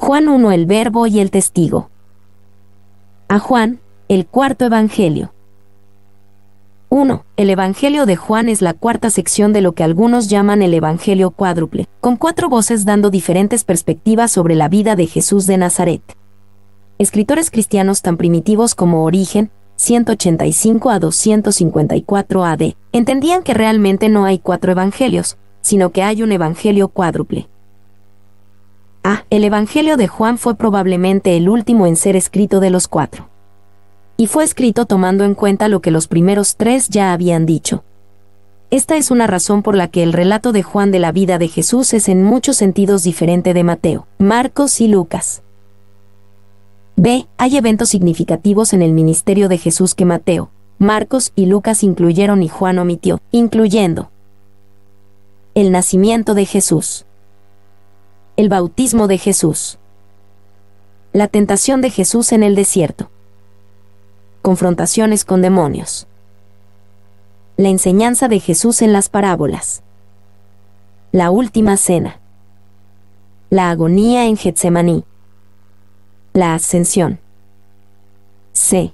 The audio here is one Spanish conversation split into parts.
Juan 1. El Verbo y el Testigo. A Juan, el cuarto Evangelio. 1. El Evangelio de Juan es la cuarta sección de lo que algunos llaman el Evangelio cuádruple, con 4 voces dando diferentes perspectivas sobre la vida de Jesús de Nazaret. Escritores cristianos tan primitivos como Origen, 185 a 254 AD, entendían que realmente no hay 4 evangelios, sino que hay un evangelio cuádruple. El Evangelio de Juan fue probablemente el último en ser escrito de los 4. Y fue escrito tomando en cuenta lo que los primeros 3 ya habían dicho. Esta es una razón por la que el relato de Juan de la vida de Jesús es en muchos sentidos diferente de Mateo, Marcos y Lucas. B. Hay eventos significativos en el ministerio de Jesús que Mateo, Marcos y Lucas incluyeron y Juan omitió, incluyendo el nacimiento de Jesús, el bautismo de Jesús, la tentación de Jesús en el desierto, confrontaciones con demonios, la enseñanza de Jesús en las parábolas, la última cena, la agonía en Getsemaní, la ascensión. C.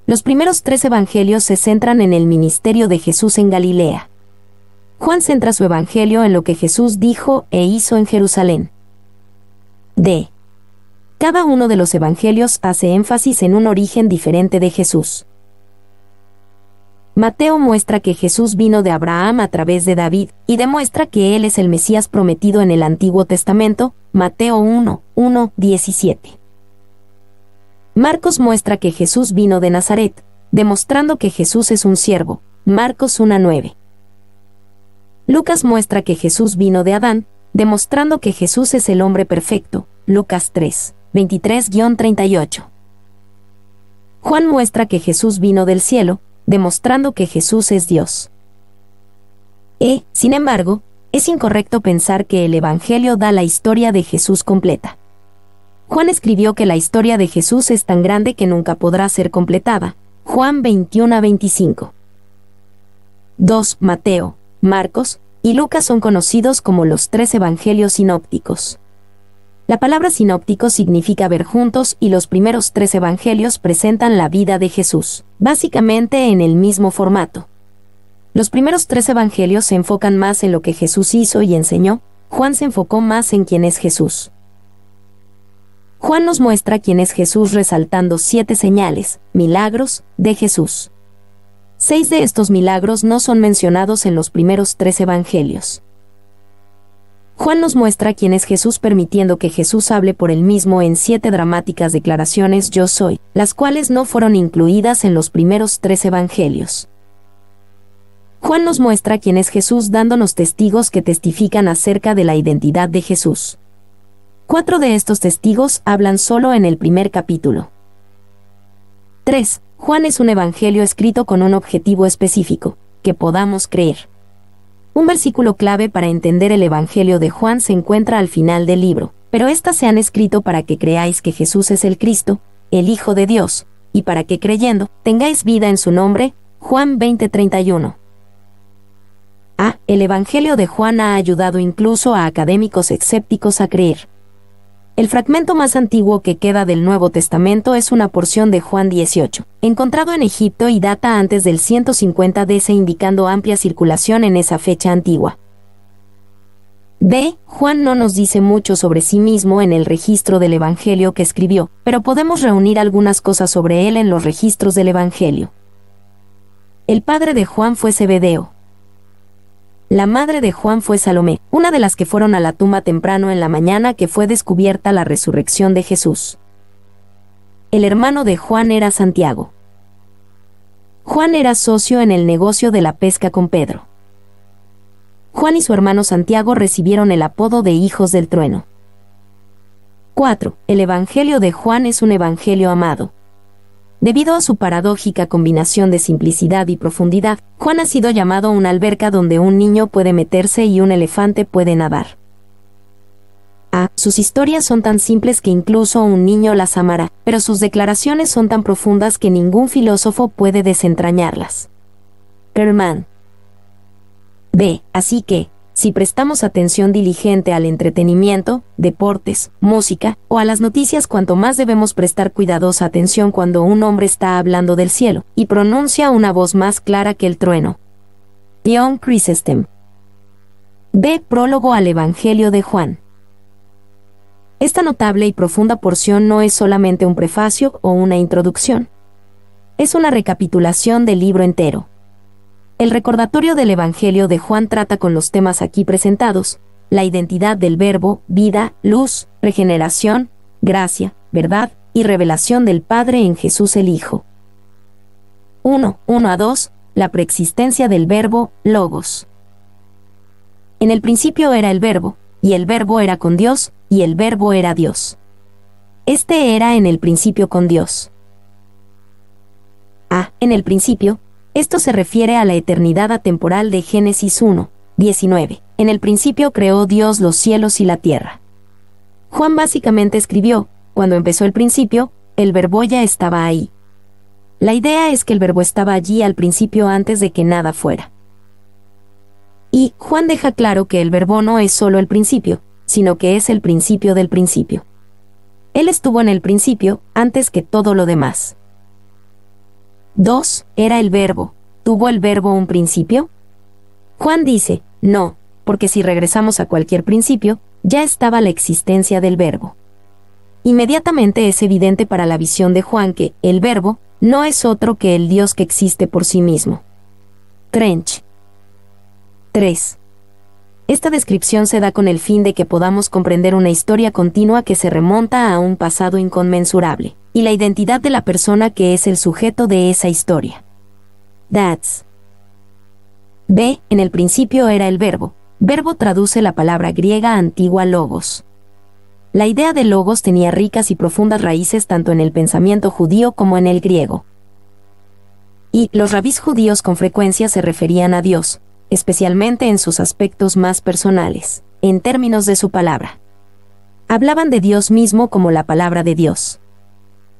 Los primeros 3 evangelios se centran en el ministerio de Jesús en Galilea. Juan centra su evangelio en lo que Jesús dijo e hizo en Jerusalén. D. Cada uno de los evangelios hace énfasis en un origen diferente de Jesús. Mateo muestra que Jesús vino de Abraham a través de David, y demuestra que él es el Mesías prometido en el Antiguo Testamento, Mateo 1, 17. Marcos muestra que Jesús vino de Nazaret, demostrando que Jesús es un siervo, Marcos 1:9. Lucas muestra que Jesús vino de Adán, demostrando que Jesús es el hombre perfecto, Lucas 3, 23-38. Juan muestra que Jesús vino del cielo, demostrando que Jesús es Dios. Sin embargo, es incorrecto pensar que el Evangelio da la historia de Jesús completa. Juan escribió que la historia de Jesús es tan grande que nunca podrá ser completada, Juan 21-25. 2. Mateo, Marcos y Lucas son conocidos como los 3 evangelios sinópticos. La palabra sinóptico significa ver juntos y los primeros 3 evangelios presentan la vida de Jesús, básicamente en el mismo formato. Los primeros 3 evangelios se enfocan más en lo que Jesús hizo y enseñó, Juan se enfocó más en quién es Jesús. Juan nos muestra quién es Jesús resaltando 7 señales, milagros, de Jesús. 6 de estos milagros no son mencionados en los primeros 3 evangelios. Juan nos muestra quién es Jesús permitiendo que Jesús hable por él mismo en 7 dramáticas declaraciones yo soy, las cuales no fueron incluidas en los primeros 3 evangelios. Juan nos muestra quién es Jesús dándonos testigos que testifican acerca de la identidad de Jesús. 4 de estos testigos hablan solo en el primer capítulo. 3. Juan es un evangelio escrito con un objetivo específico, que podamos creer. Un versículo clave para entender el evangelio de Juan se encuentra al final del libro, pero éstas se han escrito para que creáis que Jesús es el Cristo, el Hijo de Dios, y para que creyendo, tengáis vida en su nombre, Juan 20:31. El evangelio de Juan ha ayudado incluso a académicos escépticos a creer. El fragmento más antiguo que queda del Nuevo Testamento es una porción de Juan 18, encontrado en Egipto y data antes del 150 DC indicando amplia circulación en esa fecha antigua. B. Juan no nos dice mucho sobre sí mismo en el registro del Evangelio que escribió, pero podemos reunir algunas cosas sobre él en los registros del Evangelio. El padre de Juan fue Zebedeo. La madre de Juan fue Salomé, una de las que fueron a la tumba temprano en la mañana que fue descubierta la resurrección de Jesús. El hermano de Juan era Santiago. Juan era socio en el negocio de la pesca con Pedro. Juan y su hermano Santiago recibieron el apodo de hijos del trueno. 4. El Evangelio de Juan es un evangelio amado. Debido a su paradójica combinación de simplicidad y profundidad, Juan ha sido llamado una alberca donde un niño puede meterse y un elefante puede nadar. Sus historias son tan simples que incluso un niño las amará, pero sus declaraciones son tan profundas que ningún filósofo puede desentrañarlas. Herman. B. Así que, si prestamos atención diligente al entretenimiento, deportes, música, o a las noticias, cuanto más debemos prestar cuidadosa atención cuando un hombre está hablando del cielo, y pronuncia una voz más clara que el trueno. John Chrysostom. B. Prólogo al Evangelio de Juan. Esta notable y profunda porción no es solamente un prefacio o una introducción. Es una recapitulación del libro entero. El recordatorio del Evangelio de Juan trata con los temas aquí presentados: la identidad del Verbo, vida, luz, regeneración, gracia, verdad y revelación del Padre en Jesús el Hijo. 1:1-2. La preexistencia del Verbo, Logos. En el principio era el Verbo, y el Verbo era con Dios, y el Verbo era Dios. Este era en el principio con Dios. En el principio, esto se refiere a la eternidad atemporal de Génesis 1:19. En el principio creó Dios los cielos y la tierra. Juan básicamente escribió: cuando empezó el principio, el Verbo ya estaba ahí. La idea es que el Verbo estaba allí al principio antes de que nada fuera. Y Juan deja claro que el Verbo no es solo el principio, sino que es el principio del principio. Él estuvo en el principio, antes que todo lo demás. 2. ¿Era el Verbo? ¿Tuvo el Verbo un principio? Juan dice, no, porque si regresamos a cualquier principio, ya estaba la existencia del Verbo. Inmediatamente es evidente para la visión de Juan que el Verbo no es otro que el Dios que existe por sí mismo. Trench. 3. Esta descripción se da con el fin de que podamos comprender una historia continua que se remonta a un pasado inconmensurable, y la identidad de la persona que es el sujeto de esa historia. That's. B. En el principio era el Verbo. Verbo traduce la palabra griega antigua logos. La idea de logos tenía ricas y profundas raíces tanto en el pensamiento judío como en el griego. Y los rabís judíos con frecuencia se referían a Dios, especialmente en sus aspectos más personales, en términos de su palabra. Hablaban de Dios mismo como la palabra de Dios.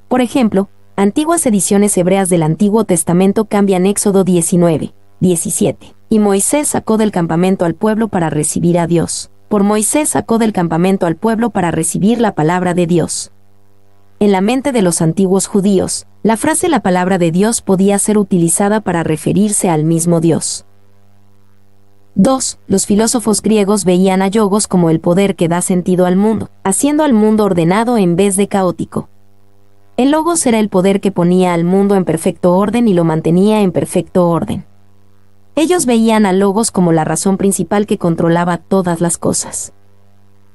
Por ejemplo, antiguas ediciones hebreas del Antiguo Testamento cambian Éxodo 19:17. Y Moisés sacó del campamento al pueblo para recibir a Dios. Por Moisés sacó del campamento al pueblo para recibir la palabra de Dios. En la mente de los antiguos judíos, la frase la palabra de Dios podía ser utilizada para referirse al mismo Dios. 2. Los filósofos griegos veían a Logos como el poder que da sentido al mundo, haciendo al mundo ordenado en vez de caótico. El Logos era el poder que ponía al mundo en perfecto orden y lo mantenía en perfecto orden. Ellos veían a Logos como la razón principal que controlaba todas las cosas.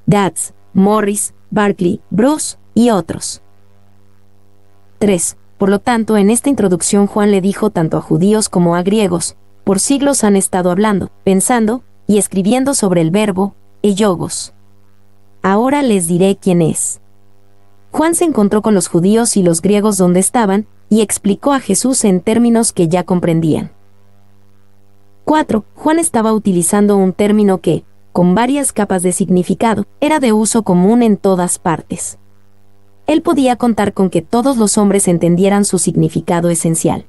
Gatz, Morris, Barclay, Bruce y otros. 3. Por lo tanto, en esta introducción Juan le dijo tanto a judíos como a griegos: por siglos han estado hablando, pensando y escribiendo sobre el Verbo, el Logos. Ahora les diré quién es. Juan se encontró con los judíos y los griegos donde estaban, y explicó a Jesús en términos que ya comprendían. 4. Juan estaba utilizando un término que, con varias capas de significado, era de uso común en todas partes. Él podía contar con que todos los hombres entendieran su significado esencial.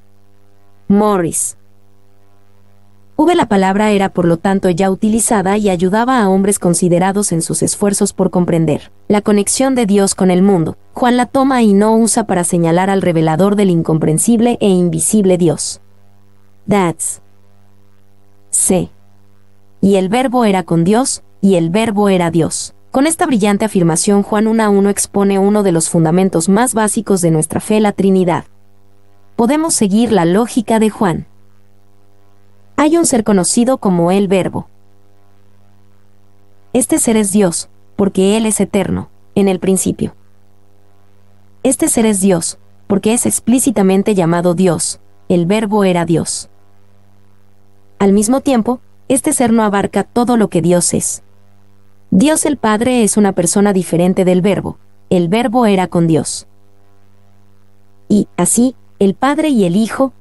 Morris. La palabra era por lo tanto ya utilizada y ayudaba a hombres considerados en sus esfuerzos por comprender la conexión de Dios con el mundo. Juan la toma y no usa para señalar al revelador del incomprensible e invisible Dios. That's. C. Y el Verbo era con Dios, y el Verbo era Dios. Con esta brillante afirmación Juan 1:1 expone uno de los fundamentos más básicos de nuestra fe, la Trinidad. Podemos seguir la lógica de Juan. Hay un ser conocido como el Verbo. Este ser es Dios, porque Él es eterno, en el principio. Este ser es Dios, porque es explícitamente llamado Dios, el Verbo era Dios. Al mismo tiempo, este ser no abarca todo lo que Dios es. Dios el Padre es una persona diferente del Verbo, el Verbo era con Dios. Y, así, el Padre y el Hijo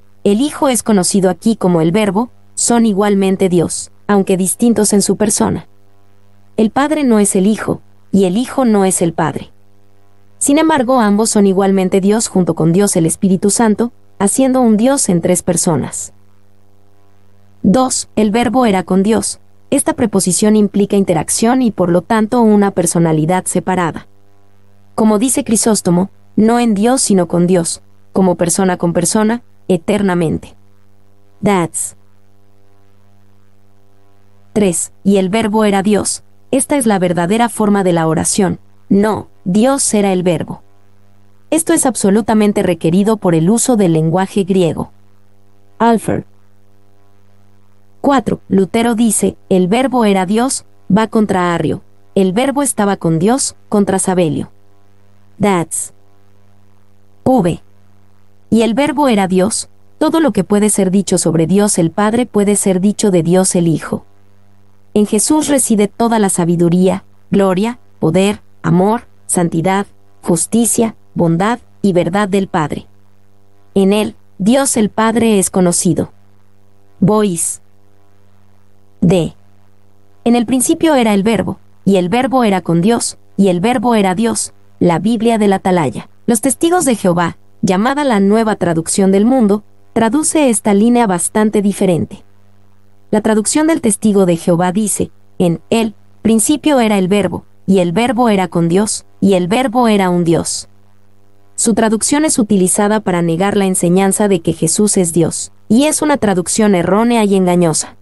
es conocido aquí como el Verbo, son igualmente Dios, aunque distintos en su persona. El Padre no es el Hijo, y el Hijo no es el Padre. Sin embargo, ambos son igualmente Dios junto con Dios el Espíritu Santo, haciendo un Dios en tres personas. 2. El Verbo era con Dios. Esta preposición implica interacción y por lo tanto una personalidad separada. Como dice Crisóstomo, no en Dios sino con Dios, como persona con persona, eternamente. That's 3. Y el verbo era Dios. Esta es la verdadera forma de la oración. No, Dios era el verbo. Esto es absolutamente requerido por el uso del lenguaje griego. Alfred. 4. Lutero dice, el verbo era Dios, va contra Arrio. El verbo estaba con Dios, contra Sabelio. That's V. Y el verbo era Dios. Todo lo que puede ser dicho sobre Dios el Padre puede ser dicho de Dios el Hijo. En Jesús reside toda la sabiduría, gloria, poder, amor, santidad, justicia, bondad y verdad del Padre. En Él, Dios el Padre es conocido. Bois. D. En el principio era el verbo, y el verbo era con Dios, y el verbo era Dios. La Biblia del Atalaya. Los Testigos de Jehová, llamada la Nueva Traducción del Mundo, traduce esta línea bastante diferente. La traducción del Testigo de Jehová dice, en él, principio era el verbo, y el verbo era con Dios, y el verbo era un Dios. Su traducción es utilizada para negar la enseñanza de que Jesús es Dios, y es una traducción errónea y engañosa.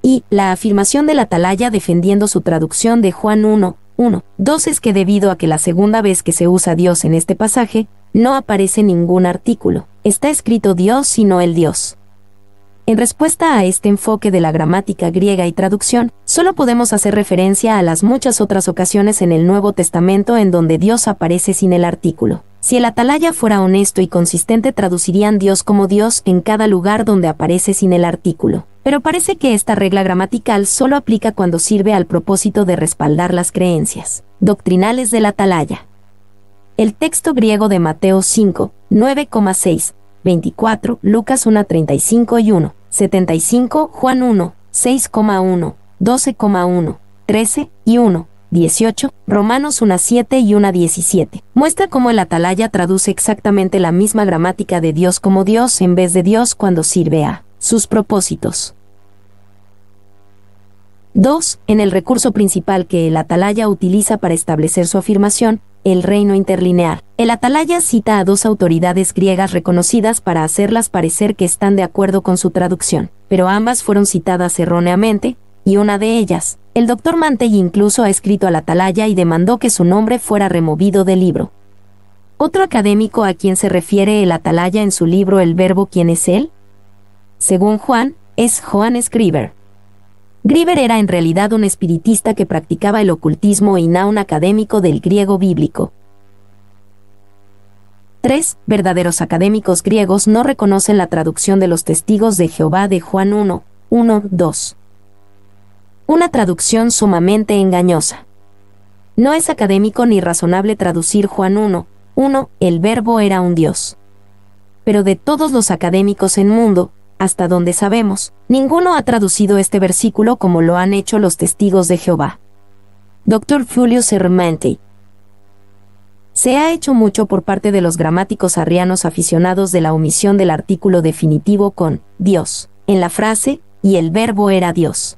Y la afirmación del Atalaya defendiendo su traducción de Juan 1:2 es que debido a que la segunda vez que se usa Dios en este pasaje, no aparece ningún artículo, está escrito Dios sino el Dios. En respuesta a este enfoque de la gramática griega y traducción, solo podemos hacer referencia a las muchas otras ocasiones en el Nuevo Testamento en donde Dios aparece sin el artículo. Si el Atalaya fuera honesto y consistente, traducirían Dios como Dios en cada lugar donde aparece sin el artículo. Pero parece que esta regla gramatical solo aplica cuando sirve al propósito de respaldar las creencias doctrinales del Atalaya. El texto griego de Mateo 5, 9,6, 24, Lucas 1:35 y 1:75, Juan 1, 6,1, 12,1, 13 y 1:18, Romanos 1:7 y 1:17. Muestra cómo el Atalaya traduce exactamente la misma gramática de Dios como Dios en vez de Dios cuando sirve a sus propósitos. 2. En el recurso principal que el Atalaya utiliza para establecer su afirmación, el reino interlineal. El Atalaya cita a dos autoridades griegas reconocidas para hacerlas parecer que están de acuerdo con su traducción, pero ambas fueron citadas erróneamente, y una de ellas, el Dr. Mantell, incluso ha escrito al Atalaya y demandó que su nombre fuera removido del libro. Otro académico a quien se refiere el Atalaya en su libro El Verbo, ¿quién es él? Según Juan, es Johannes Grieber. Grieber era en realidad un espiritista que practicaba el ocultismo y no un académico del griego bíblico. 3. Verdaderos académicos griegos no reconocen la traducción de los Testigos de Jehová de Juan 1:2. Una traducción sumamente engañosa. No es académico ni razonable traducir Juan 1:1, el verbo era un Dios. Pero de todos los académicos en mundo, hasta donde sabemos, ninguno ha traducido este versículo como lo han hecho los Testigos de Jehová. Dr. Julius R. Mantell. Se ha hecho mucho por parte de los gramáticos arrianos aficionados de la omisión del artículo definitivo con Dios en la frase, y el verbo era Dios.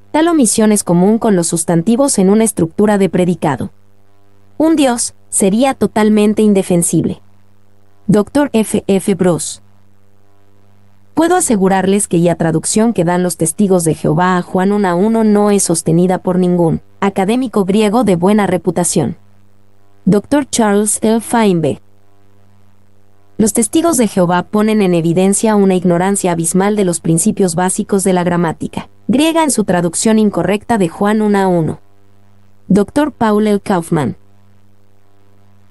Tal omisión es común con los sustantivos en una estructura de predicado. Un Dios sería totalmente indefensible. Dr. F. F. Bruce. Puedo asegurarles que la traducción que dan los Testigos de Jehová a Juan 1:1 no es sostenida por ningún académico griego de buena reputación. Dr. Charles L. Feinberg. Los Testigos de Jehová ponen en evidencia una ignorancia abismal de los principios básicos de la gramática griega en su traducción incorrecta de Juan 1:1. Dr. Paul L. Kaufman.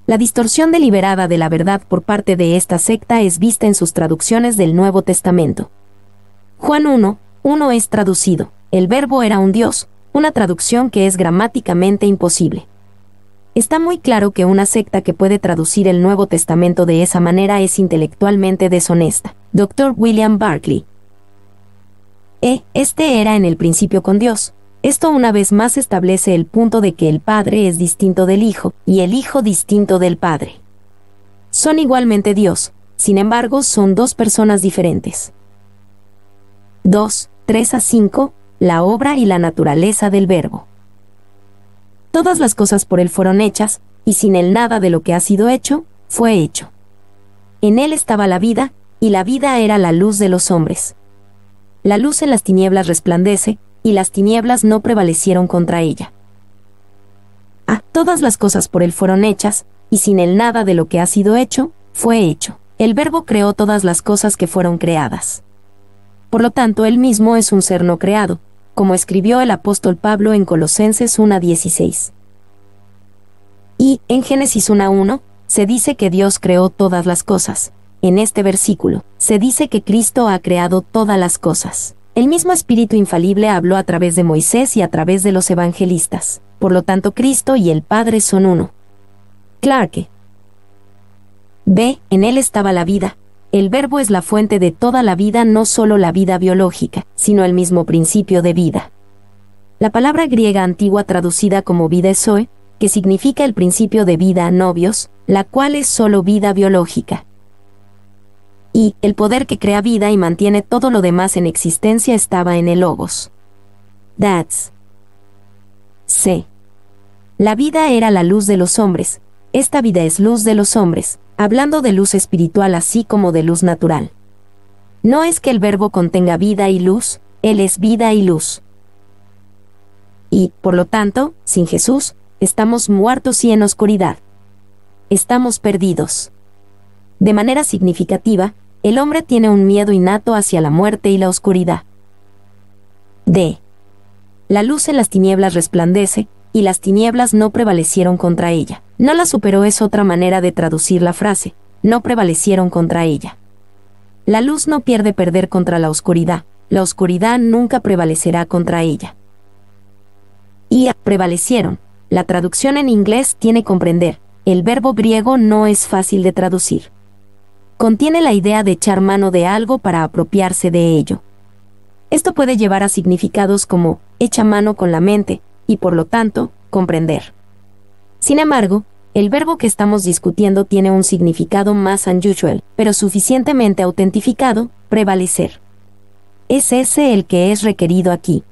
La distorsión deliberada de la verdad por parte de esta secta es vista en sus traducciones del Nuevo Testamento. Juan 1:1 es traducido, el verbo era un Dios, una traducción que es gramáticamente imposible. Está muy claro que una secta que puede traducir el Nuevo Testamento de esa manera es intelectualmente deshonesta. Dr. William Barclay. Este era en el principio con Dios. Esto una vez más establece el punto de que el Padre es distinto del Hijo, y el Hijo distinto del Padre. Son igualmente Dios, sin embargo son dos personas diferentes. 2. 3 a 5, la obra y la naturaleza del Verbo. Todas las cosas por él fueron hechas, y sin él nada de lo que ha sido hecho, fue hecho. En él estaba la vida, y la vida era la luz de los hombres. La luz en las tinieblas resplandece, y las tinieblas no prevalecieron contra ella. Todas las cosas por él fueron hechas, y sin él nada de lo que ha sido hecho, fue hecho. El Verbo creó todas las cosas que fueron creadas. Por lo tanto, él mismo es un ser no creado, como escribió el apóstol Pablo en Colosenses 1:16. Y, en Génesis 1:1, se dice que Dios creó todas las cosas. En este versículo, se dice que Cristo ha creado todas las cosas. El mismo Espíritu infalible habló a través de Moisés y a través de los evangelistas. Por lo tanto, Cristo y el Padre son uno. Clarke. B. En él estaba la vida. El Verbo es la fuente de toda la vida, no solo la vida biológica, sino el mismo principio de vida. La palabra griega antigua traducida como vida es zoe, que significa el principio de vida novios, la cual es solo vida biológica. Y el poder que crea vida y mantiene todo lo demás en existencia estaba en el Logos. That's. C. La vida era la luz de los hombres. Esta vida es luz de los hombres, hablando de luz espiritual así como de luz natural. No es que el Verbo contenga vida y luz, él es vida y luz. Y, por lo tanto, sin Jesús, estamos muertos y en oscuridad. Estamos perdidos. De manera significativa, el hombre tiene un miedo innato hacia la muerte y la oscuridad. D. La luz en las tinieblas resplandece, y las tinieblas no prevalecieron contra ella. No la superó es otra manera de traducir la frase, no prevalecieron contra ella. La luz no pierde perder contra la oscuridad nunca prevalecerá contra ella. Y prevalecieron. La traducción en inglés tiene comprender. El verbo griego no es fácil de traducir. Contiene la idea de echar mano de algo para apropiarse de ello. Esto puede llevar a significados como echa mano con la mente, y por lo tanto, comprender. Sin embargo, el verbo que estamos discutiendo tiene un significado más unusual, pero suficientemente autentificado, prevalecer. Es ese el que es requerido aquí.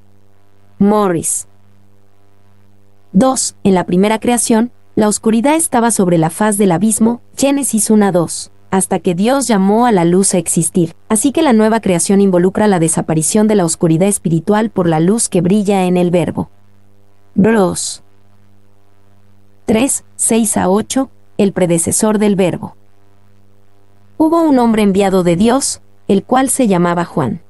Morris. 2. En la primera creación, la oscuridad estaba sobre la faz del abismo, Génesis 1:2, hasta que Dios llamó a la luz a existir. Así que la nueva creación involucra la desaparición de la oscuridad espiritual por la luz que brilla en el verbo. Bros. 3, 6 a 8, el predecesor del verbo. Hubo un hombre enviado de Dios, el cual se llamaba Juan.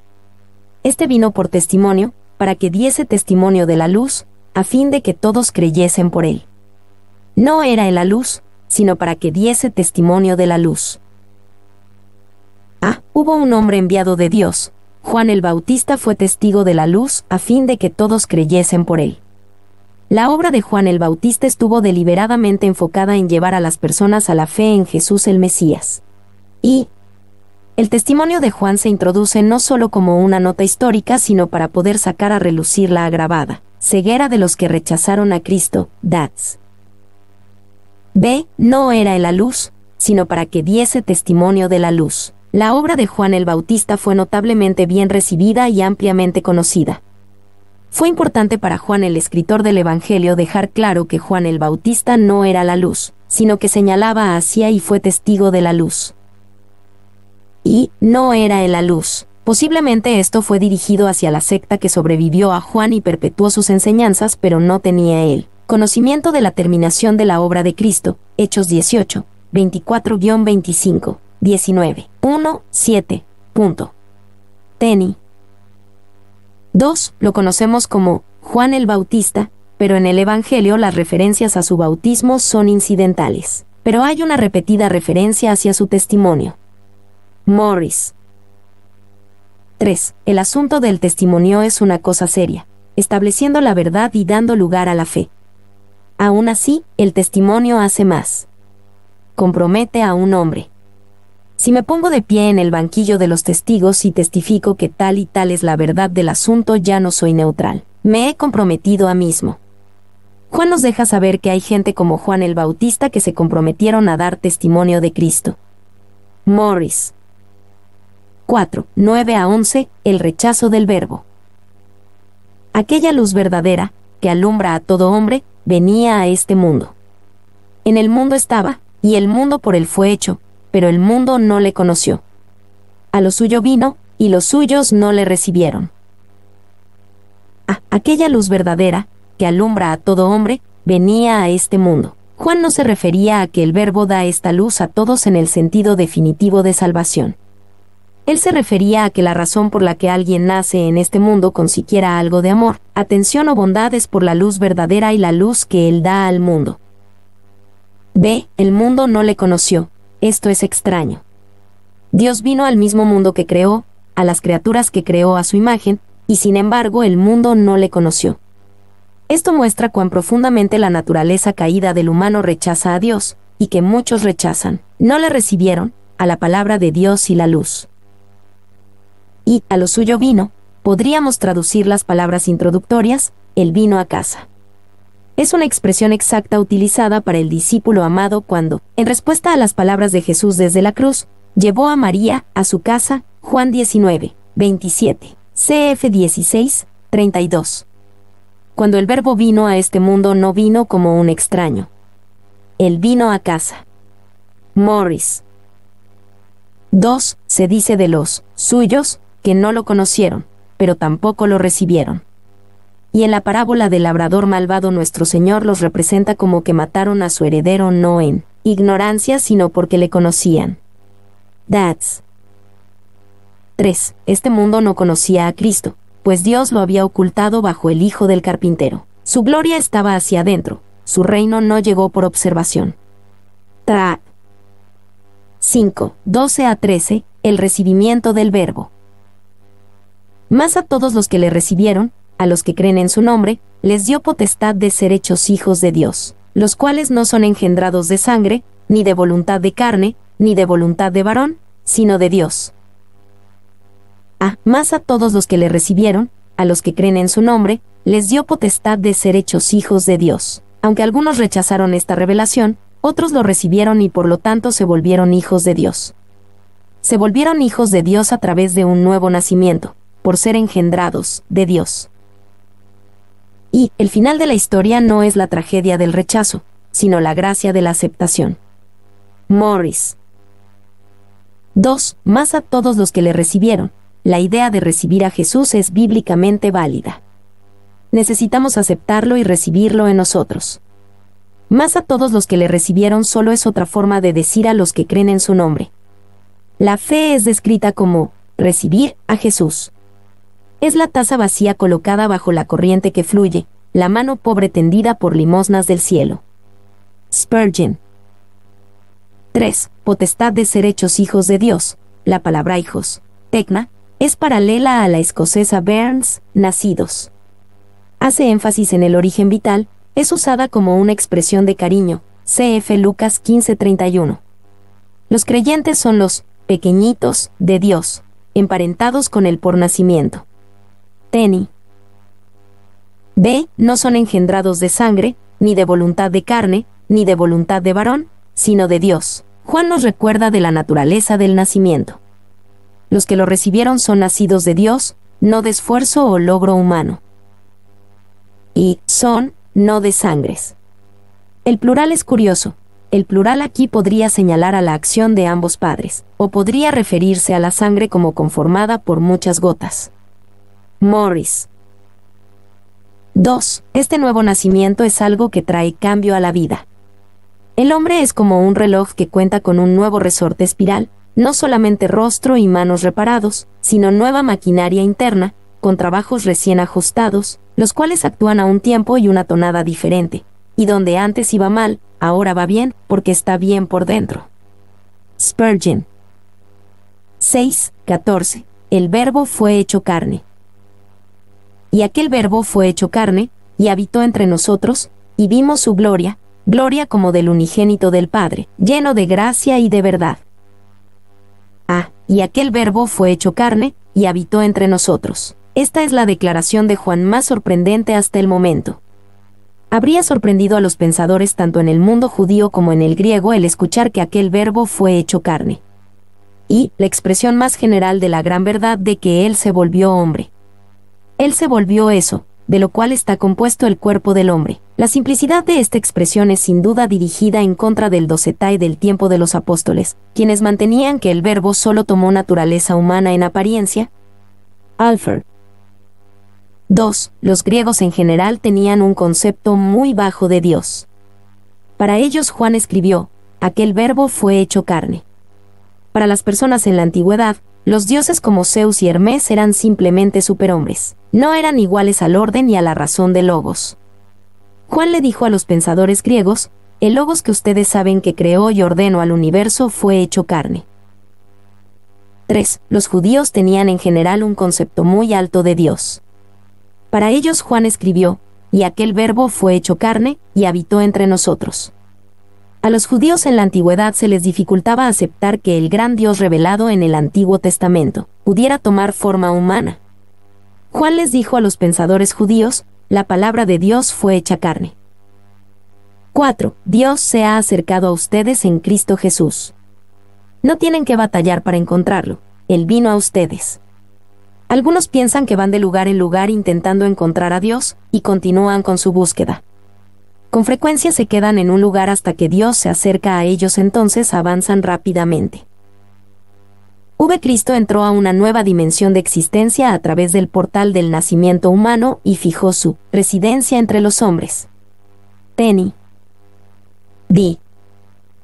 Este vino por testimonio, para que diese testimonio de la luz, a fin de que todos creyesen por él. No era en la luz, sino para que diese testimonio de la luz. Hubo un hombre enviado de Dios, Juan el Bautista fue testigo de la luz, a fin de que todos creyesen por él. La obra de Juan el Bautista estuvo deliberadamente enfocada en llevar a las personas a la fe en Jesús el Mesías. Y el testimonio de Juan se introduce no solo como una nota histórica, sino para poder sacar a relucir la agravada ceguera de los que rechazaron a Cristo, that's. B. No era en la luz, sino para que diese testimonio de la luz. La obra de Juan el Bautista fue notablemente bien recibida y ampliamente conocida. Fue importante para Juan el escritor del Evangelio dejar claro que Juan el Bautista no era la luz, sino que señalaba hacia y fue testigo de la luz. Y no era en la luz. Posiblemente esto fue dirigido hacia la secta que sobrevivió a Juan y perpetuó sus enseñanzas, pero no tenía él conocimiento de la terminación de la obra de Cristo. Hechos 18, 24-25, 19, 1, 7. Teni. 2. Lo conocemos como Juan el Bautista, pero en el Evangelio las referencias a su bautismo son incidentales. Pero hay una repetida referencia hacia su testimonio. Morris. 3. El asunto del testimonio es una cosa seria, estableciendo la verdad y dando lugar a la fe. Aún así, el testimonio hace más. Compromete a un hombre. Si me pongo de pie en el banquillo de los testigos y testifico que tal y tal es la verdad del asunto, ya no soy neutral. Me he comprometido a mismo. Juan nos deja saber que hay gente como Juan el Bautista que se comprometieron a dar testimonio de Cristo. Morris. 4, 9 a 11, el rechazo del verbo. aquella luz verdadera, que alumbra a todo hombre, venía a este mundo. En el mundo estaba, y el mundo por él fue hecho, pero el mundo no le conoció. A lo suyo vino, y los suyos no le recibieron. Aquella luz verdadera, que alumbra a todo hombre, venía a este mundo. Juan no se refería a que el Verbo da esta luz a todos en el sentido definitivo de salvación. Él se refería a que la razón por la que alguien nace en este mundo con siquiera algo de amor, atención o bondad es por la luz verdadera y la luz que Él da al mundo. B. El mundo no le conoció. Esto es extraño. Dios vino al mismo mundo que creó, a las criaturas que creó a su imagen, y sin embargo el mundo no le conoció. Esto muestra cuán profundamente la naturaleza caída del humano rechaza a Dios, y que muchos rechazan. No le recibieron, a la palabra de Dios y la luz. Y, a lo suyo vino, podríamos traducir las palabras introductorias, Él vino a casa. Es una expresión exacta utilizada para el discípulo amado cuando, en respuesta a las palabras de Jesús desde la cruz, llevó a María a su casa, Juan 19, 27, cf 16, 32. Cuando el Verbo vino a este mundo no vino como un extraño. Él vino a casa. Morris. 2. Se dice de los suyos que no lo conocieron, pero tampoco lo recibieron. Y en la parábola del labrador malvado nuestro Señor los representa como que mataron a su heredero no en ignorancia sino porque le conocían. That's 3. Este mundo no conocía a Cristo, pues Dios lo había ocultado bajo el hijo del carpintero. Su gloria estaba hacia adentro, su reino no llegó por observación. 5. 12 a 13. El recibimiento del Verbo. Mas a todos los que le recibieron, a los que creen en su nombre, les dio potestad de ser hechos hijos de Dios, los cuales no son engendrados de sangre, ni de voluntad de carne, ni de voluntad de varón, sino de Dios. Mas a todos los que le recibieron, a los que creen en su nombre, les dio potestad de ser hechos hijos de Dios. Aunque algunos rechazaron esta revelación, otros lo recibieron y por lo tanto se volvieron hijos de Dios. Se volvieron hijos de Dios a través de un nuevo nacimiento, por ser engendrados de Dios. Y el final de la historia no es la tragedia del rechazo, sino la gracia de la aceptación. Morris. 2. Más a todos los que le recibieron. La idea de recibir a Jesús es bíblicamente válida. Necesitamos aceptarlo y recibirlo en nosotros. Más a todos los que le recibieron solo es otra forma de decir a los que creen en su nombre. La fe es descrita como recibir a Jesús. Es la taza vacía colocada bajo la corriente que fluye, la mano pobre tendida por limosnas del cielo. Spurgeon. 3. Potestad de ser hechos hijos de Dios. La palabra hijos, tecna, es paralela a la escocesa Bairns, nacidos. Hace énfasis en el origen vital, es usada como una expresión de cariño, cf. Lucas 15:31. Los creyentes son los pequeñitos de Dios, emparentados con él por nacimiento. Tenny. B. No son engendrados de sangre, ni de voluntad de carne, ni de voluntad de varón, sino de Dios. Juan nos recuerda de la naturaleza del nacimiento. Los que lo recibieron son nacidos de Dios, no de esfuerzo o logro humano. Y son, no de sangres. El plural es curioso. El plural aquí podría señalar a la acción de ambos padres, o podría referirse a la sangre como conformada por muchas gotas. Morris. 2. Este nuevo nacimiento es algo que trae cambio a la vida. El hombre es como un reloj que cuenta con un nuevo resorte espiral, no solamente rostro y manos reparados, sino nueva maquinaria interna, con trabajos recién ajustados, los cuales actúan a un tiempo y una tonada diferente, y donde antes iba mal, ahora va bien, porque está bien por dentro. Spurgeon. 6:14. El Verbo fue hecho carne. Y aquel Verbo fue hecho carne, y habitó entre nosotros, y vimos su gloria, gloria como del unigénito del Padre, lleno de gracia y de verdad. Y aquel Verbo fue hecho carne, y habitó entre nosotros. Esta es la declaración de Juan más sorprendente hasta el momento. Habría sorprendido a los pensadores tanto en el mundo judío como en el griego el escuchar que aquel Verbo fue hecho carne. Y la expresión más general de la gran verdad de que Él se volvió hombre. Él se volvió eso, de lo cual está compuesto el cuerpo del hombre. La simplicidad de esta expresión es sin duda dirigida en contra del docetai del tiempo de los apóstoles, quienes mantenían que el Verbo solo tomó naturaleza humana en apariencia. Alford. 2. Los griegos en general tenían un concepto muy bajo de Dios. Para ellos Juan escribió, aquel Verbo fue hecho carne. Para las personas en la antigüedad, los dioses como Zeus y Hermes eran simplemente superhombres. No eran iguales al orden y a la razón de Logos. Juan le dijo a los pensadores griegos, el Logos que ustedes saben que creó y ordenó al universo fue hecho carne. 3. Los judíos tenían en general un concepto muy alto de Dios. Para ellos Juan escribió, y aquel Verbo fue hecho carne, y habitó entre nosotros. A los judíos en la antigüedad se les dificultaba aceptar que el gran Dios revelado en el Antiguo Testamento pudiera tomar forma humana. Juan les dijo a los pensadores judíos, la palabra de Dios fue hecha carne. 4. Dios se ha acercado a ustedes en Cristo Jesús. No tienen que batallar para encontrarlo, Él vino a ustedes. Algunos piensan que van de lugar en lugar intentando encontrar a Dios, y continúan con su búsqueda. Con frecuencia se quedan en un lugar hasta que Dios se acerca a ellos, entonces avanzan rápidamente. Cristo entró a una nueva dimensión de existencia a través del portal del nacimiento humano y fijó su residencia entre los hombres. Tenny. D.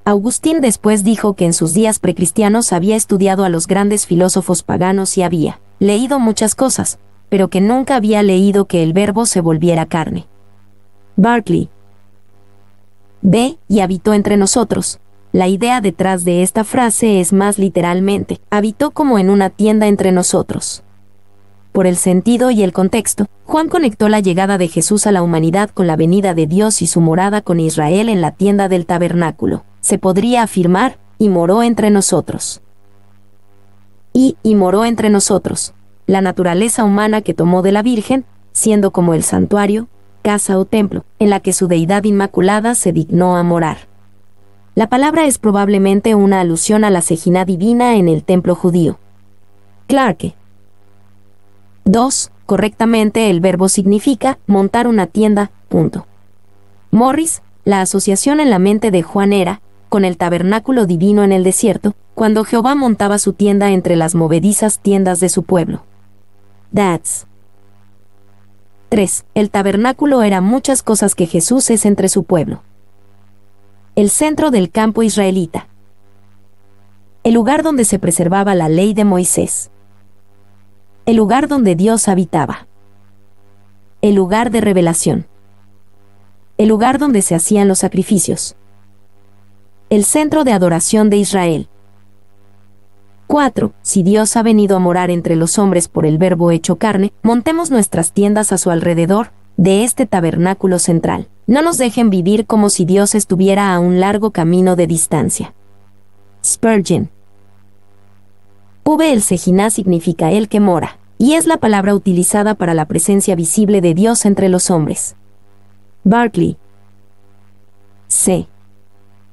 Agustín después dijo que en sus días precristianos había estudiado a los grandes filósofos paganos y había leído muchas cosas, pero que nunca había leído que el Verbo se volviera carne. Barclay. B. Y habitó entre nosotros. La idea detrás de esta frase es más literalmente, habitó como en una tienda entre nosotros. Por el sentido y el contexto, Juan conectó la llegada de Jesús a la humanidad con la venida de Dios y su morada con Israel en la tienda del tabernáculo. Se podría afirmar, y moró entre nosotros. Y moró entre nosotros. La naturaleza humana que tomó de la Virgen, siendo como el santuario, casa o templo, en la que su deidad inmaculada se dignó a morar. La palabra es probablemente una alusión a la Sejina divina en el templo judío. Clarke. 2. Correctamente el verbo significa montar una tienda, punto. Morris, la asociación en la mente de Juan era, con el tabernáculo divino en el desierto, cuando Jehová montaba su tienda entre las movedizas tiendas de su pueblo. That's. 3. El tabernáculo era muchas cosas que Jesús es entre su pueblo. El centro del campo israelita. El lugar donde se preservaba la ley de Moisés. El lugar donde Dios habitaba. El lugar de revelación. El lugar donde se hacían los sacrificios. El centro de adoración de Israel. 4. Si Dios ha venido a morar entre los hombres por el Verbo hecho carne, montemos nuestras tiendas a su alrededor, de este tabernáculo central. No nos dejen vivir como si Dios estuviera a un largo camino de distancia. Spurgeon. El Sejiná significa el que mora, y es la palabra utilizada para la presencia visible de Dios entre los hombres. Barclay. C.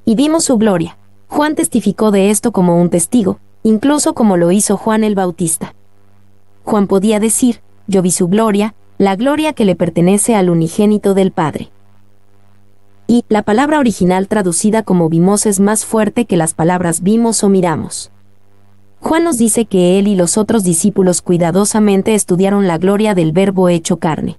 Y vimos su gloria. Juan testificó de esto como un testigo, incluso como lo hizo Juan el Bautista. Juan podía decir, yo vi su gloria, la gloria que le pertenece al unigénito del Padre. Y la palabra original traducida como vimos es más fuerte que las palabras vimos o miramos. Juan nos dice que él y los otros discípulos cuidadosamente estudiaron la gloria del Verbo hecho carne.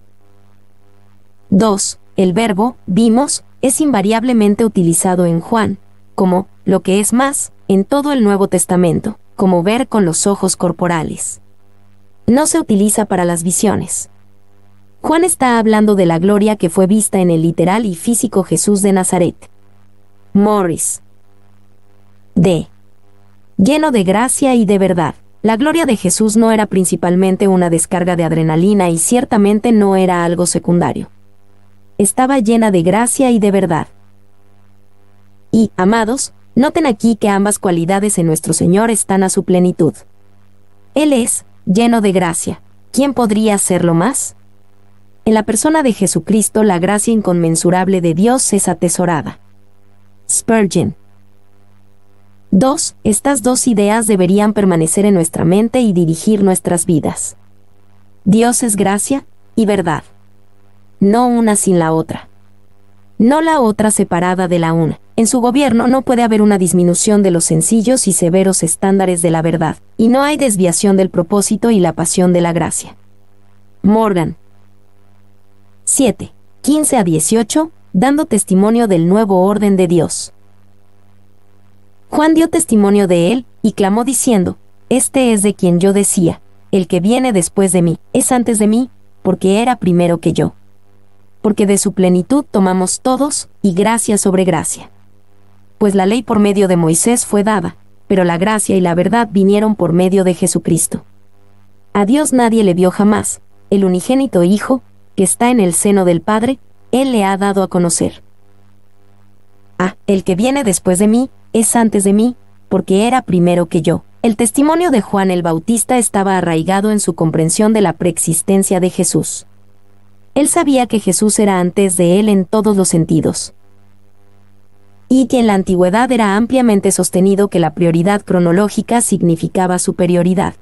2. El verbo, vimos, es invariablemente utilizado en Juan, como, lo que es más, en todo el Nuevo Testamento, como ver con los ojos corporales. No se utiliza para las visiones. Juan está hablando de la gloria que fue vista en el literal y físico Jesús de Nazaret. Morris. D. Lleno de gracia y de verdad. La gloria de Jesús no era principalmente una descarga de adrenalina y ciertamente no era algo secundario. Estaba llena de gracia y de verdad. Y, amados, noten aquí que ambas cualidades en nuestro Señor están a su plenitud. Él es, lleno de gracia. ¿Quién podría serlo más? En la persona de Jesucristo la gracia inconmensurable de Dios es atesorada. Spurgeon. 2. Estas dos ideas deberían permanecer en nuestra mente y dirigir nuestras vidas. Dios es gracia y verdad. no una sin la otra. No la otra separada de la una. En su gobierno no puede haber una disminución de los sencillos y severos estándares de la verdad, y no hay desviación del propósito y la pasión de la gracia. Morgan. 7. 15 a 18, dando testimonio del nuevo orden de Dios. Juan dio testimonio de él, y clamó diciendo, Este es de quien yo decía, el que viene después de mí, es antes de mí, porque era primero que yo. Porque de su plenitud tomamos todos, y gracia sobre gracia. Pues la ley por medio de Moisés fue dada, pero la gracia y la verdad vinieron por medio de Jesucristo. A Dios nadie le vio jamás, el unigénito Hijo, que está en el seno del Padre, Él le ha dado a conocer. El que viene después de mí, es antes de mí, porque era primero que yo. El testimonio de Juan el Bautista estaba arraigado en su comprensión de la preexistencia de Jesús. Él sabía que Jesús era antes de él en todos los sentidos. Y que en la antigüedad era ampliamente sostenido que la prioridad cronológica significaba superioridad.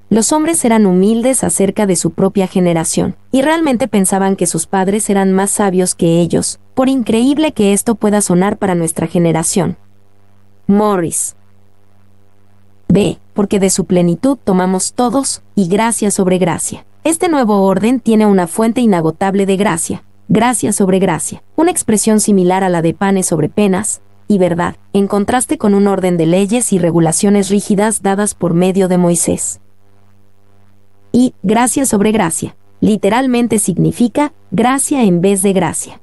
Los hombres eran humildes acerca de su propia generación, y realmente pensaban que sus padres eran más sabios que ellos, por increíble que esto pueda sonar para nuestra generación. Morris. B. Porque de su plenitud tomamos todos, y gracia sobre gracia. Este nuevo orden tiene una fuente inagotable de gracia, gracia sobre gracia, una expresión similar a la de panes sobre penas, y verdad, en contraste con un orden de leyes y regulaciones rígidas dadas por medio de Moisés. Y gracia sobre gracia, literalmente significa gracia en vez de gracia.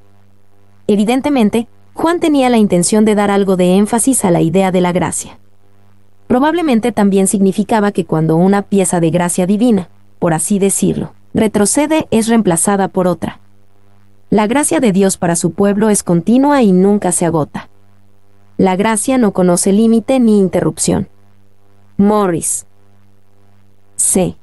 Evidentemente, Juan tenía la intención de dar algo de énfasis a la idea de la gracia. Probablemente también significaba que cuando una pieza de gracia divina, por así decirlo, retrocede, es reemplazada por otra. La gracia de Dios para su pueblo es continua y nunca se agota. La gracia no conoce límite ni interrupción. Morris. C.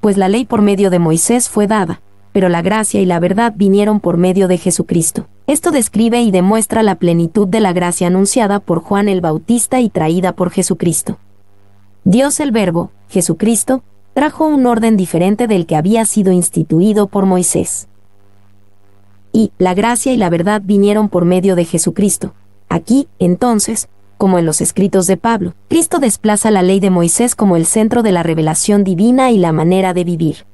Pues la ley por medio de Moisés fue dada, pero la gracia y la verdad vinieron por medio de Jesucristo. Esto describe y demuestra la plenitud de la gracia anunciada por Juan el Bautista y traída por Jesucristo. Dios el Verbo, Jesucristo, trajo un orden diferente del que había sido instituido por Moisés. Y la gracia y la verdad vinieron por medio de Jesucristo. Aquí, entonces, como en los escritos de Pablo, Cristo desplaza la ley de Moisés como el centro de la revelación divina y la manera de vivir.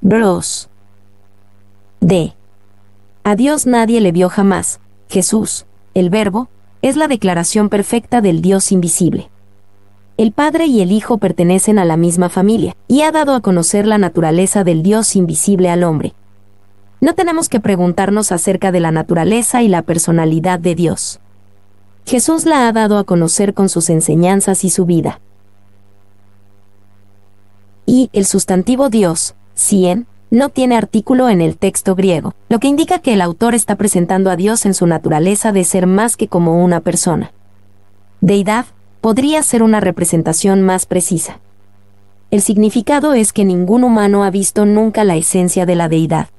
Bros. D. A Dios nadie le vio jamás. Jesús, el Verbo, es la declaración perfecta del Dios invisible. El Padre y el Hijo pertenecen a la misma familia, y ha dado a conocer la naturaleza del Dios invisible al hombre. No tenemos que preguntarnos acerca de la naturaleza y la personalidad de Dios. Jesús la ha dado a conocer con sus enseñanzas y su vida. Y el sustantivo Dios, sien, no tiene artículo en el texto griego, lo que indica que el autor está presentando a Dios en su naturaleza de ser más que como una persona. Deidad podría ser una representación más precisa. El significado es que ningún humano ha visto nunca la esencia de la deidad.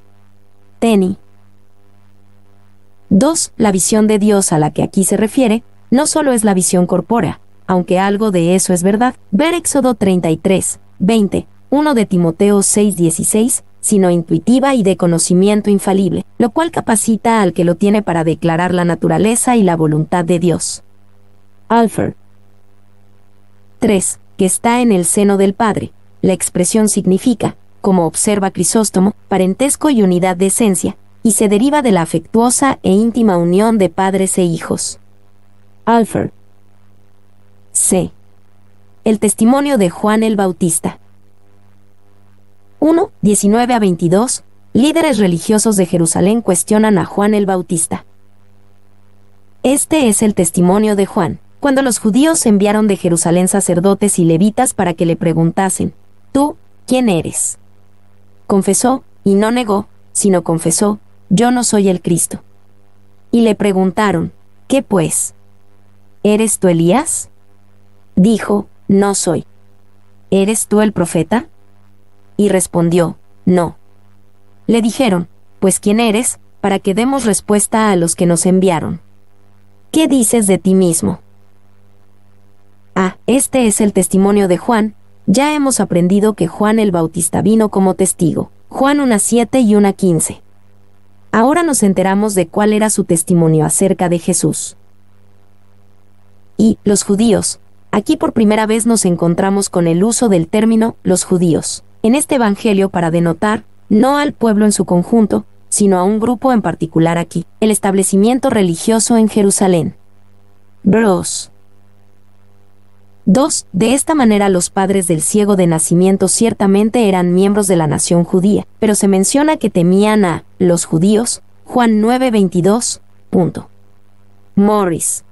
Teni. 2. La visión de Dios a la que aquí se refiere, no solo es la visión corpórea, aunque algo de eso es verdad. Ver Éxodo 33, 20, 1 de Timoteo 6, 16, sino intuitiva y de conocimiento infalible, lo cual capacita al que lo tiene para declarar la naturaleza y la voluntad de Dios. Alford. 3. Que está en el seno del Padre. La expresión significa, como observa Crisóstomo, parentesco y unidad de esencia, y se deriva de la afectuosa e íntima unión de padres e hijos. Alford. C. El testimonio de Juan el Bautista. 1, 19 a 22. Líderes religiosos de Jerusalén cuestionan a Juan el Bautista. Este es el testimonio de Juan, cuando los judíos enviaron de Jerusalén sacerdotes y levitas para que le preguntasen, ¿tú, quién eres? Confesó, y no negó, sino confesó, yo no soy el Cristo. Y le preguntaron, ¿qué pues? ¿Eres tú Elías? Dijo, no soy. ¿Eres tú el profeta? Y respondió, no. Le dijeron, pues ¿quién eres? Para que demos respuesta a los que nos enviaron. ¿Qué dices de ti mismo? Este es el testimonio de Juan. Ya hemos aprendido que Juan el Bautista vino como testigo. Juan 1:7 y 1:15. Ahora nos enteramos de cuál era su testimonio acerca de Jesús. Y los judíos. Aquí por primera vez nos encontramos con el uso del término los judíos en este evangelio para denotar no al pueblo en su conjunto, sino a un grupo en particular aquí, el establecimiento religioso en Jerusalén. Bros. 2. De esta manera los padres del ciego de nacimiento ciertamente eran miembros de la nación judía, pero se menciona que temían a los judíos, Juan 9:22. Morris.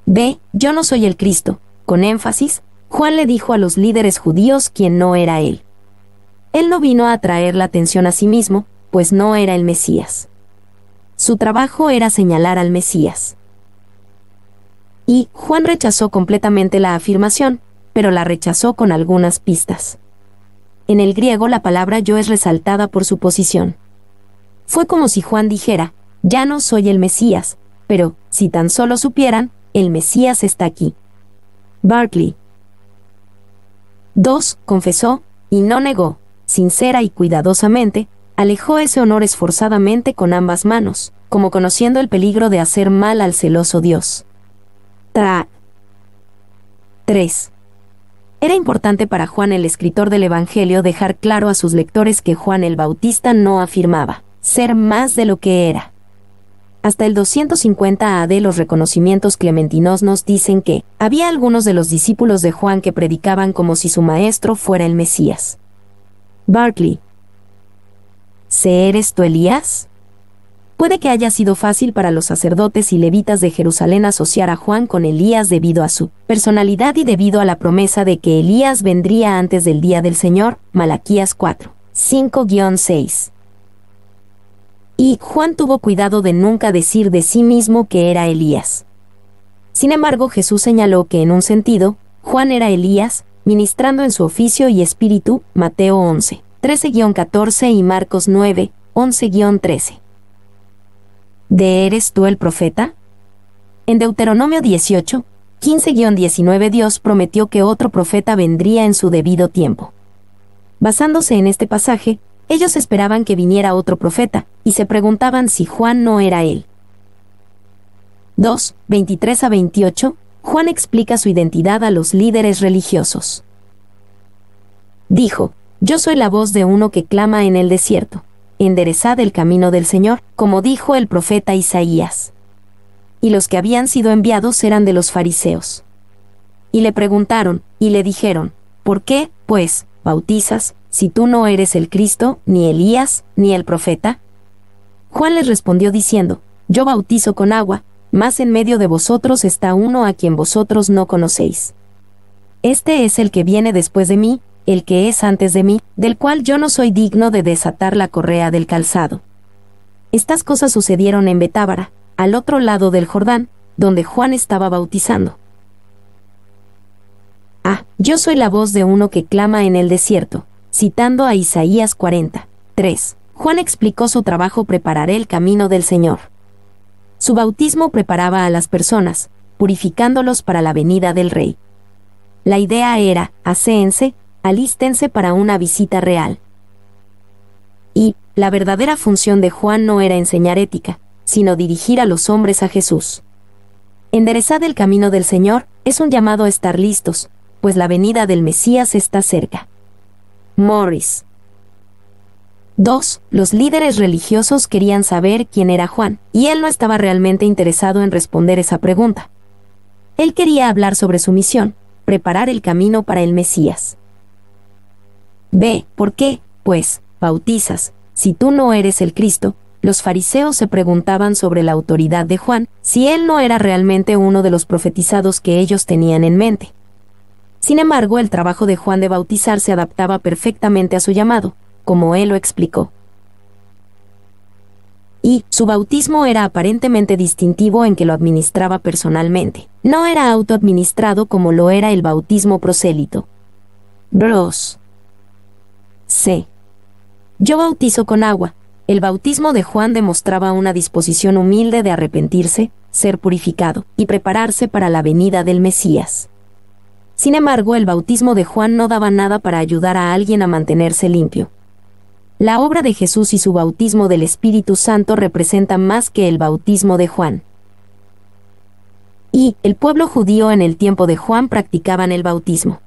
B. Yo no soy el Cristo. Con énfasis, Juan le dijo a los líderes judíos quién no era él. Él no vino a atraer la atención a sí mismo, pues no era el Mesías. Su trabajo era señalar al Mesías. Y Juan rechazó completamente la afirmación, pero la rechazó con algunas pistas. En el griego la palabra yo es resaltada por su posición. Fue como si Juan dijera, ya no soy el Mesías, pero, si tan solo supieran, el Mesías está aquí. Barclay. 2. Confesó, y no negó, sincera y cuidadosamente, alejó ese honor esforzadamente con ambas manos, como conociendo el peligro de hacer mal al celoso Dios. 3. Era importante para Juan el escritor del Evangelio dejar claro a sus lectores que Juan el Bautista no afirmaba ser más de lo que era. Hasta el 250 AD los reconocimientos clementinos nos dicen que había algunos de los discípulos de Juan que predicaban como si su maestro fuera el Mesías. Barclay. ¿Eres tú Elías? Puede que haya sido fácil para los sacerdotes y levitas de Jerusalén asociar a Juan con Elías debido a su personalidad y debido a la promesa de que Elías vendría antes del día del Señor, Malaquías 4, 5-6. Y Juan tuvo cuidado de nunca decir de sí mismo que era Elías. Sin embargo, Jesús señaló que en un sentido, Juan era Elías, ministrando en su oficio y espíritu, Mateo 11, 13-14 y Marcos 9, 11-13. ¿De eres tú el profeta? En Deuteronomio 18, 15-19 Dios prometió que otro profeta vendría en su debido tiempo. Basándose en este pasaje, ellos esperaban que viniera otro profeta, y se preguntaban si Juan no era él. 2, 23-28, Juan explica su identidad a los líderes religiosos. Dijo, yo soy la voz de uno que clama en el desierto. Enderezad el camino del Señor, como dijo el profeta Isaías. Y los que habían sido enviados eran de los fariseos. Y le preguntaron, y le dijeron, ¿por qué, pues, bautizas, si tú no eres el Cristo, ni Elías, ni el profeta? Juan les respondió diciendo, yo bautizo con agua, mas en medio de vosotros está uno a quien vosotros no conocéis. Este es el que viene después de mí, el que es antes de mí, del cual yo no soy digno de desatar la correa del calzado. Estas cosas sucedieron en Betábara, al otro lado del Jordán, donde Juan estaba bautizando. Yo soy la voz de uno que clama en el desierto, citando a Isaías 40, 3. Juan explicó su trabajo preparar el camino del Señor. Su bautismo preparaba a las personas, purificándolos para la venida del Rey. La idea era, aséense, alístense para una visita real. Y, la verdadera función de Juan no era enseñar ética, sino dirigir a los hombres a Jesús. Enderezad el camino del Señor es un llamado a estar listos, pues la venida del Mesías está cerca. Morris. 2. Los líderes religiosos querían saber quién era Juan, y él no estaba realmente interesado en responder esa pregunta. Él quería hablar sobre su misión, preparar el camino para el Mesías. B. ¿Por qué, pues, bautizas, si tú no eres el Cristo? Los fariseos se preguntaban sobre la autoridad de Juan, si él no era realmente uno de los profetizados que ellos tenían en mente. Sin embargo, el trabajo de Juan de bautizar se adaptaba perfectamente a su llamado, como él lo explicó. Y su bautismo era aparentemente distintivo en que lo administraba personalmente. No era autoadministrado como lo era el bautismo prosélito. Bros. C. Yo bautizo con agua. El bautismo de Juan demostraba una disposición humilde de arrepentirse, ser purificado y prepararse para la venida del Mesías. Sin embargo, el bautismo de Juan no daba nada para ayudar a alguien a mantenerse limpio. La obra de Jesús y su bautismo del Espíritu Santo representan más que el bautismo de Juan. Y el pueblo judío en el tiempo de Juan practicaban el bautismo.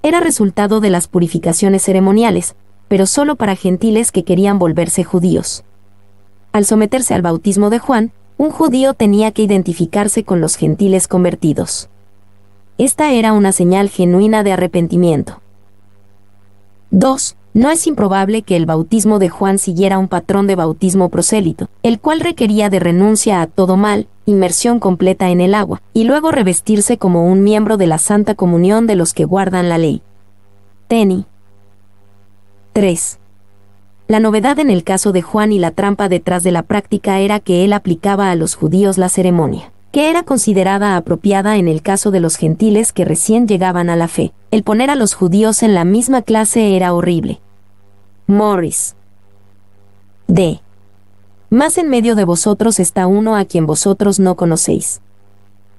Era resultado de las purificaciones ceremoniales, pero solo para gentiles que querían volverse judíos. Al someterse al bautismo de Juan, un judío tenía que identificarse con los gentiles convertidos. Esta era una señal genuina de arrepentimiento. 2. No es improbable que el bautismo de Juan siguiera un patrón de bautismo prosélito, el cual requería de renuncia a todo mal, inmersión completa en el agua, y luego revestirse como un miembro de la Santa Comunión de los que guardan la ley. Teni. 3. La novedad en el caso de Juan y la trampa detrás de la práctica era que él aplicaba a los judíos la ceremonia, que era considerada apropiada en el caso de los gentiles que recién llegaban a la fe. El poner a los judíos en la misma clase era horrible. Morris. D. Más en medio de vosotros está uno a quien vosotros no conocéis.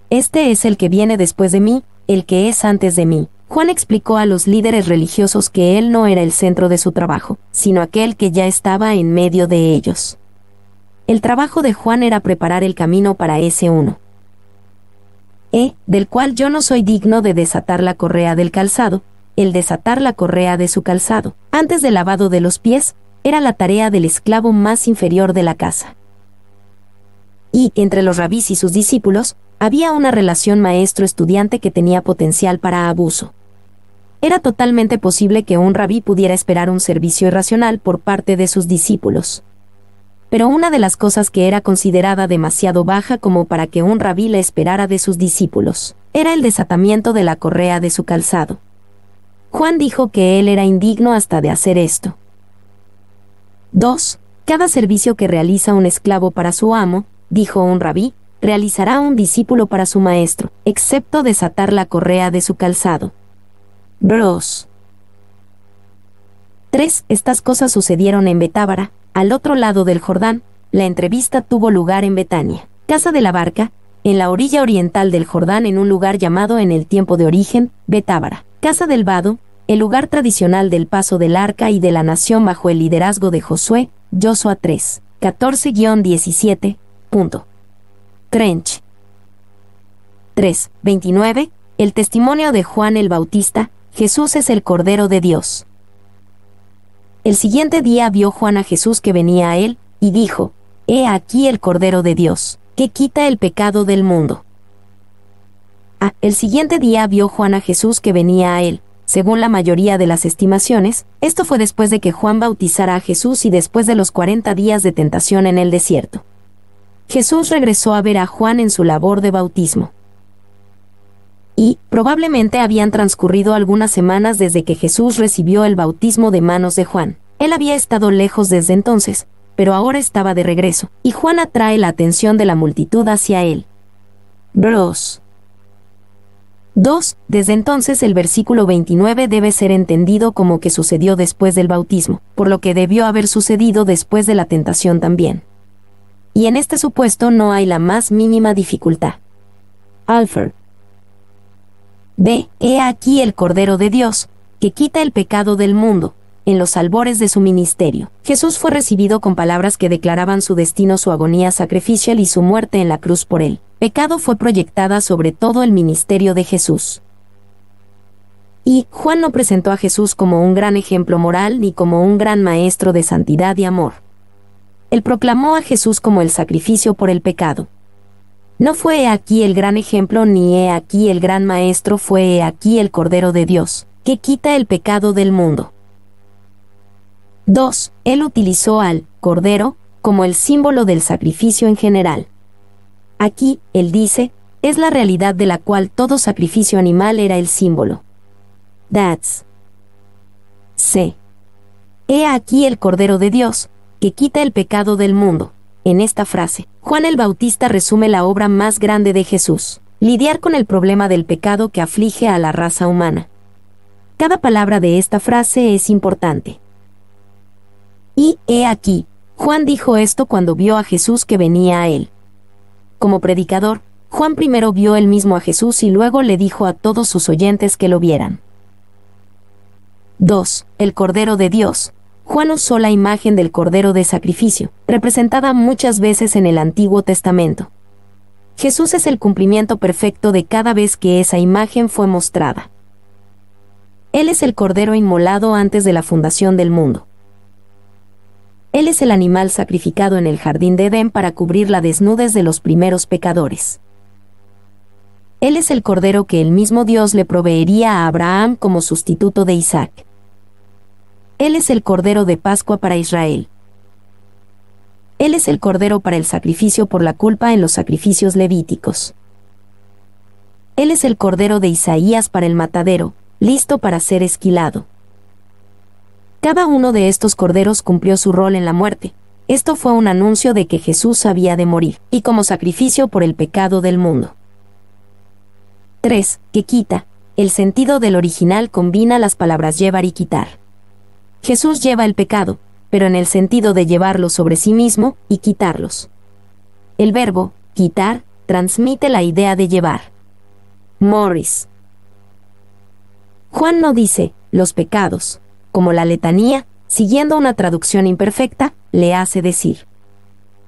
Este es el que viene después de mí, el que es antes de mí. Juan explicó a los líderes religiosos que él no era el centro de su trabajo, sino aquel que ya estaba en medio de ellos. El trabajo de Juan era preparar el camino para ese uno. Del cual yo no soy digno de desatar la correa del calzado, el desatar la correa de su calzado, antes del lavado de los pies, era la tarea del esclavo más inferior de la casa. Y, entre los rabís y sus discípulos, había una relación maestro-estudiante que tenía potencial para abuso. Era totalmente posible que un rabí pudiera esperar un servicio irracional por parte de sus discípulos. Pero una de las cosas que era considerada demasiado baja como para que un rabí la esperara de sus discípulos, era el desatamiento de la correa de su calzado. Juan dijo que él era indigno hasta de hacer esto. 2. Cada servicio que realiza un esclavo para su amo, dijo un rabí, realizará un discípulo para su maestro, excepto desatar la correa de su calzado. Bros. 3. Estas cosas sucedieron en Betábara, al otro lado del Jordán. La entrevista tuvo lugar en Betania, casa de la barca, en la orilla oriental del Jordán, en un lugar llamado en el tiempo de origen, Betábara, casa del vado, el lugar tradicional del paso del arca y de la nación bajo el liderazgo de Josué, Joshua 3, 14-17. Trench. 3, 29. El testimonio de Juan el Bautista, Jesús es el Cordero de Dios. El siguiente día vio Juan a Jesús que venía a él, y dijo: He aquí el Cordero de Dios, que quita el pecado del mundo. El siguiente día vio Juan a Jesús que venía a él. Según la mayoría de las estimaciones, esto fue después de que Juan bautizara a Jesús y después de los 40 días de tentación en el desierto. Jesús regresó a ver a Juan en su labor de bautismo. Y, probablemente habían transcurrido algunas semanas desde que Jesús recibió el bautismo de manos de Juan. Él había estado lejos desde entonces, pero ahora estaba de regreso, y Juan atrae la atención de la multitud hacia él. Bros. 2. Desde entonces el versículo 29 debe ser entendido como que sucedió después del bautismo, por lo que debió haber sucedido después de la tentación también. Y en este supuesto no hay la más mínima dificultad. Alfred. B. He aquí el Cordero de Dios, que quita el pecado del mundo. En los albores de su ministerio, Jesús fue recibido con palabras que declaraban su destino, su agonía sacrificial y su muerte en la cruz por él. Pecado fue proyectada sobre todo el ministerio de Jesús. Y Juan no presentó a Jesús como un gran ejemplo moral ni como un gran maestro de santidad y amor. Él proclamó a Jesús como el sacrificio por el pecado. No fue he aquí el gran ejemplo ni he aquí el gran maestro, fue he aquí el Cordero de Dios, que quita el pecado del mundo. 2. Él utilizó al Cordero como el símbolo del sacrificio en general. Aquí, él dice, es la realidad de la cual todo sacrificio animal era el símbolo. That's. C. He aquí el Cordero de Dios, que quita el pecado del mundo. En esta frase, Juan el Bautista resume la obra más grande de Jesús: lidiar con el problema del pecado que aflige a la raza humana. Cada palabra de esta frase es importante. Y, he aquí, Juan dijo esto cuando vio a Jesús que venía a él. Como predicador, Juan primero vio él mismo a Jesús y luego le dijo a todos sus oyentes que lo vieran. 2. El Cordero de Dios. Juan usó la imagen del Cordero de sacrificio, representada muchas veces en el Antiguo Testamento. Jesús es el cumplimiento perfecto de cada vez que esa imagen fue mostrada. Él es el Cordero inmolado antes de la fundación del mundo. Él es el animal sacrificado en el jardín de Edén para cubrir la desnudez de los primeros pecadores. Él es el Cordero que el mismo Dios le proveería a Abraham como sustituto de Isaac. Él es el Cordero de Pascua para Israel. Él es el Cordero para el sacrificio por la culpa en los sacrificios levíticos. Él es el Cordero de Isaías para el matadero, listo para ser esquilado. Cada uno de estos corderos cumplió su rol en la muerte. Esto fue un anuncio de que Jesús había de morir, y como sacrificio por el pecado del mundo. 3. Que quita. El sentido del original combina las palabras llevar y quitar. Jesús lleva el pecado, pero en el sentido de llevarlo sobre sí mismo y quitarlos. El verbo, quitar, transmite la idea de llevar. Morris. Juan no dice, los pecados, como la letanía, siguiendo una traducción imperfecta, le hace decir.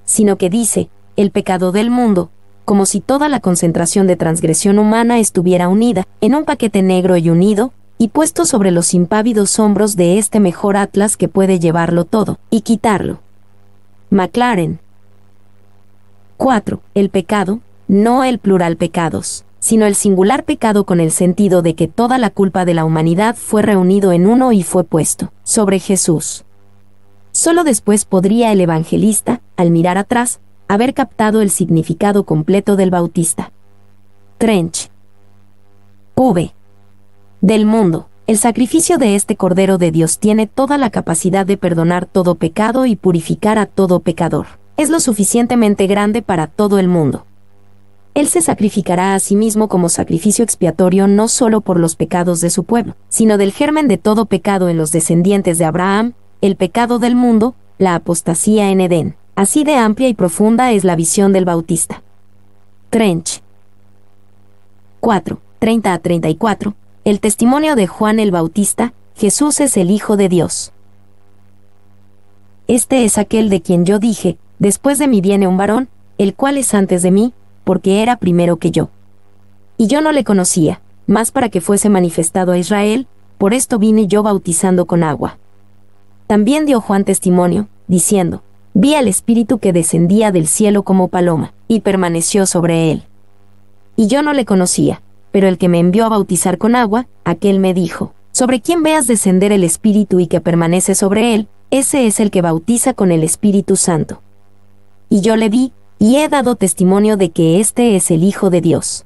Sino que dice, el pecado del mundo, como si toda la concentración de transgresión humana estuviera unida, en un paquete negro y unido, y puesto sobre los impávidos hombros de este mejor Atlas que puede llevarlo todo, y quitarlo. McLaren. 4. El pecado, no el plural pecados, sino el singular pecado con el sentido de que toda la culpa de la humanidad fue reunido en uno y fue puesto sobre Jesús. Solo después podría el evangelista, al mirar atrás, haber captado el significado completo del Bautista. Trench. V. Del mundo. El sacrificio de este Cordero de Dios tiene toda la capacidad de perdonar todo pecado y purificar a todo pecador. Es lo suficientemente grande para todo el mundo. Él se sacrificará a sí mismo como sacrificio expiatorio no solo por los pecados de su pueblo, sino del germen de todo pecado en los descendientes de Abraham, el pecado del mundo, la apostasía en Edén. Así de amplia y profunda es la visión del Bautista. Trench. 4. 30 a 34. El testimonio de Juan el Bautista, Jesús es el Hijo de Dios. Este es aquel de quien yo dije, después de mí viene un varón, el cual es antes de mí, porque era primero que yo. Y yo no le conocía, mas para que fuese manifestado a Israel, por esto vine yo bautizando con agua. También dio Juan testimonio, diciendo, vi al Espíritu que descendía del cielo como paloma, y permaneció sobre él. Y yo no le conocía, pero el que me envió a bautizar con agua, aquel me dijo, sobre quien veas descender el Espíritu y que permanece sobre él, ese es el que bautiza con el Espíritu Santo. Y yo le vi, y he dado testimonio de que este es el Hijo de Dios.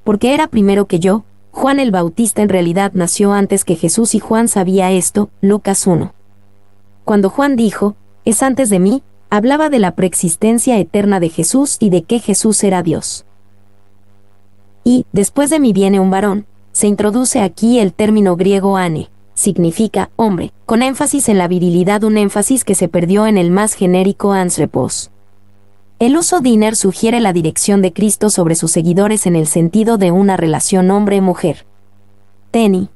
Porque era primero que yo, Juan el Bautista en realidad nació antes que Jesús y Juan sabía esto, Lucas 1. Cuando Juan dijo, es antes de mí, hablaba de la preexistencia eterna de Jesús y de que Jesús era Dios. Y, después de mí viene un varón, se introduce aquí el término griego ane, significa hombre, con énfasis en la virilidad, un énfasis que se perdió en el más genérico anthropos. El uso diner sugiere la dirección de Cristo sobre sus seguidores en el sentido de una relación hombre-mujer. Teni.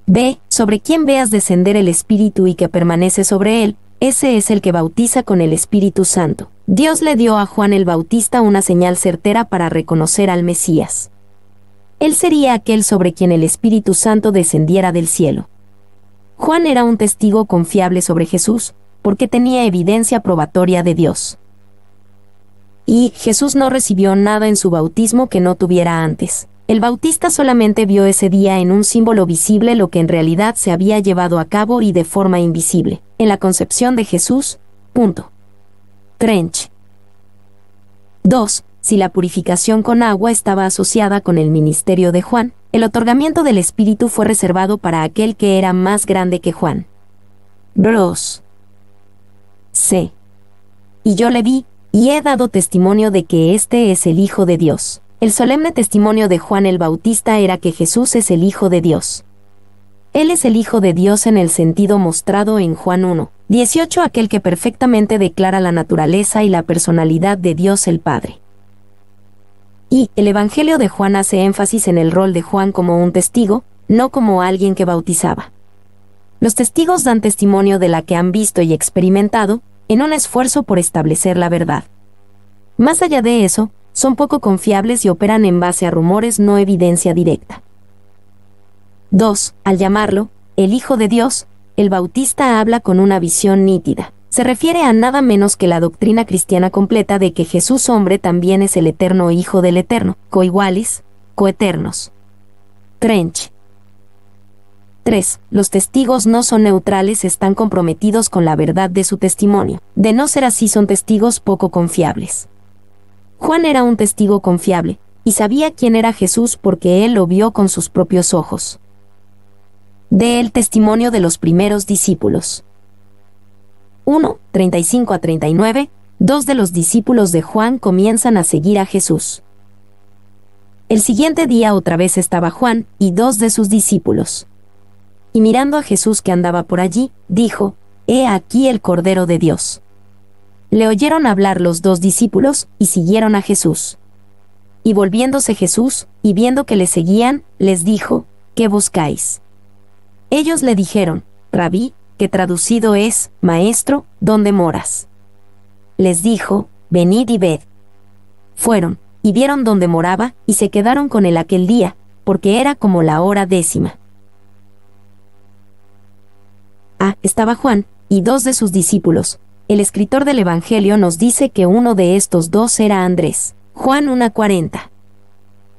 B. Sobre quien veas descender el Espíritu y que permanece sobre él, ese es el que bautiza con el Espíritu Santo. Dios le dio a Juan el Bautista una señal certera para reconocer al Mesías. Él sería aquel sobre quien el Espíritu Santo descendiera del cielo. Juan era un testigo confiable sobre Jesús, porque tenía evidencia probatoria de Dios. Y Jesús no recibió nada en su bautismo que no tuviera antes. El Bautista solamente vio ese día en un símbolo visible lo que en realidad se había llevado a cabo y de forma invisible, en la concepción de Jesús. Trench. 2. Si la purificación con agua estaba asociada con el ministerio de Juan, el otorgamiento del Espíritu fue reservado para aquel que era más grande que Juan. Bros. C. Y yo le vi, y he dado testimonio de que este es el Hijo de Dios. El solemne testimonio de Juan el Bautista era que Jesús es el Hijo de Dios. Él es el Hijo de Dios en el sentido mostrado en Juan 1, 18, aquel que perfectamente declara la naturaleza y la personalidad de Dios el Padre. Y el Evangelio de Juan hace énfasis en el rol de Juan como un testigo, no como alguien que bautizaba. Los testigos dan testimonio de la que han visto y experimentado, en un esfuerzo por establecer la verdad. Más allá de eso, son poco confiables y operan en base a rumores, no evidencia directa. 2. Al llamarlo el Hijo de Dios, el Bautista habla con una visión nítida. Se refiere a nada menos que la doctrina cristiana completa de que Jesús hombre también es el eterno Hijo del Eterno, coigualis, coeternos. Trench. 3. Los testigos no son neutrales, están comprometidos con la verdad de su testimonio. De no ser así, son testigos poco confiables. Juan era un testigo confiable, y sabía quién era Jesús porque él lo vio con sus propios ojos. De el testimonio de los primeros discípulos. 1. 35 a 39. 2 de los discípulos de Juan comienzan a seguir a Jesús. El siguiente día otra vez estaba Juan y 2 de sus discípulos. Y mirando a Jesús que andaba por allí, dijo: «He aquí el Cordero de Dios». Le oyeron hablar los 2 discípulos y siguieron a Jesús. Y volviéndose Jesús, y viendo que le seguían, les dijo: «¿Qué buscáis?». Ellos le dijeron: «Rabí», que traducido es Maestro, ¿dónde moras?». Les dijo: «Venid y ved». Fueron, y vieron dónde moraba, y se quedaron con él aquel día, porque era como la hora 10. Estaba Juan, y 2 de sus discípulos. El escritor del Evangelio nos dice que uno de estos 2 era Andrés. Juan 1:40.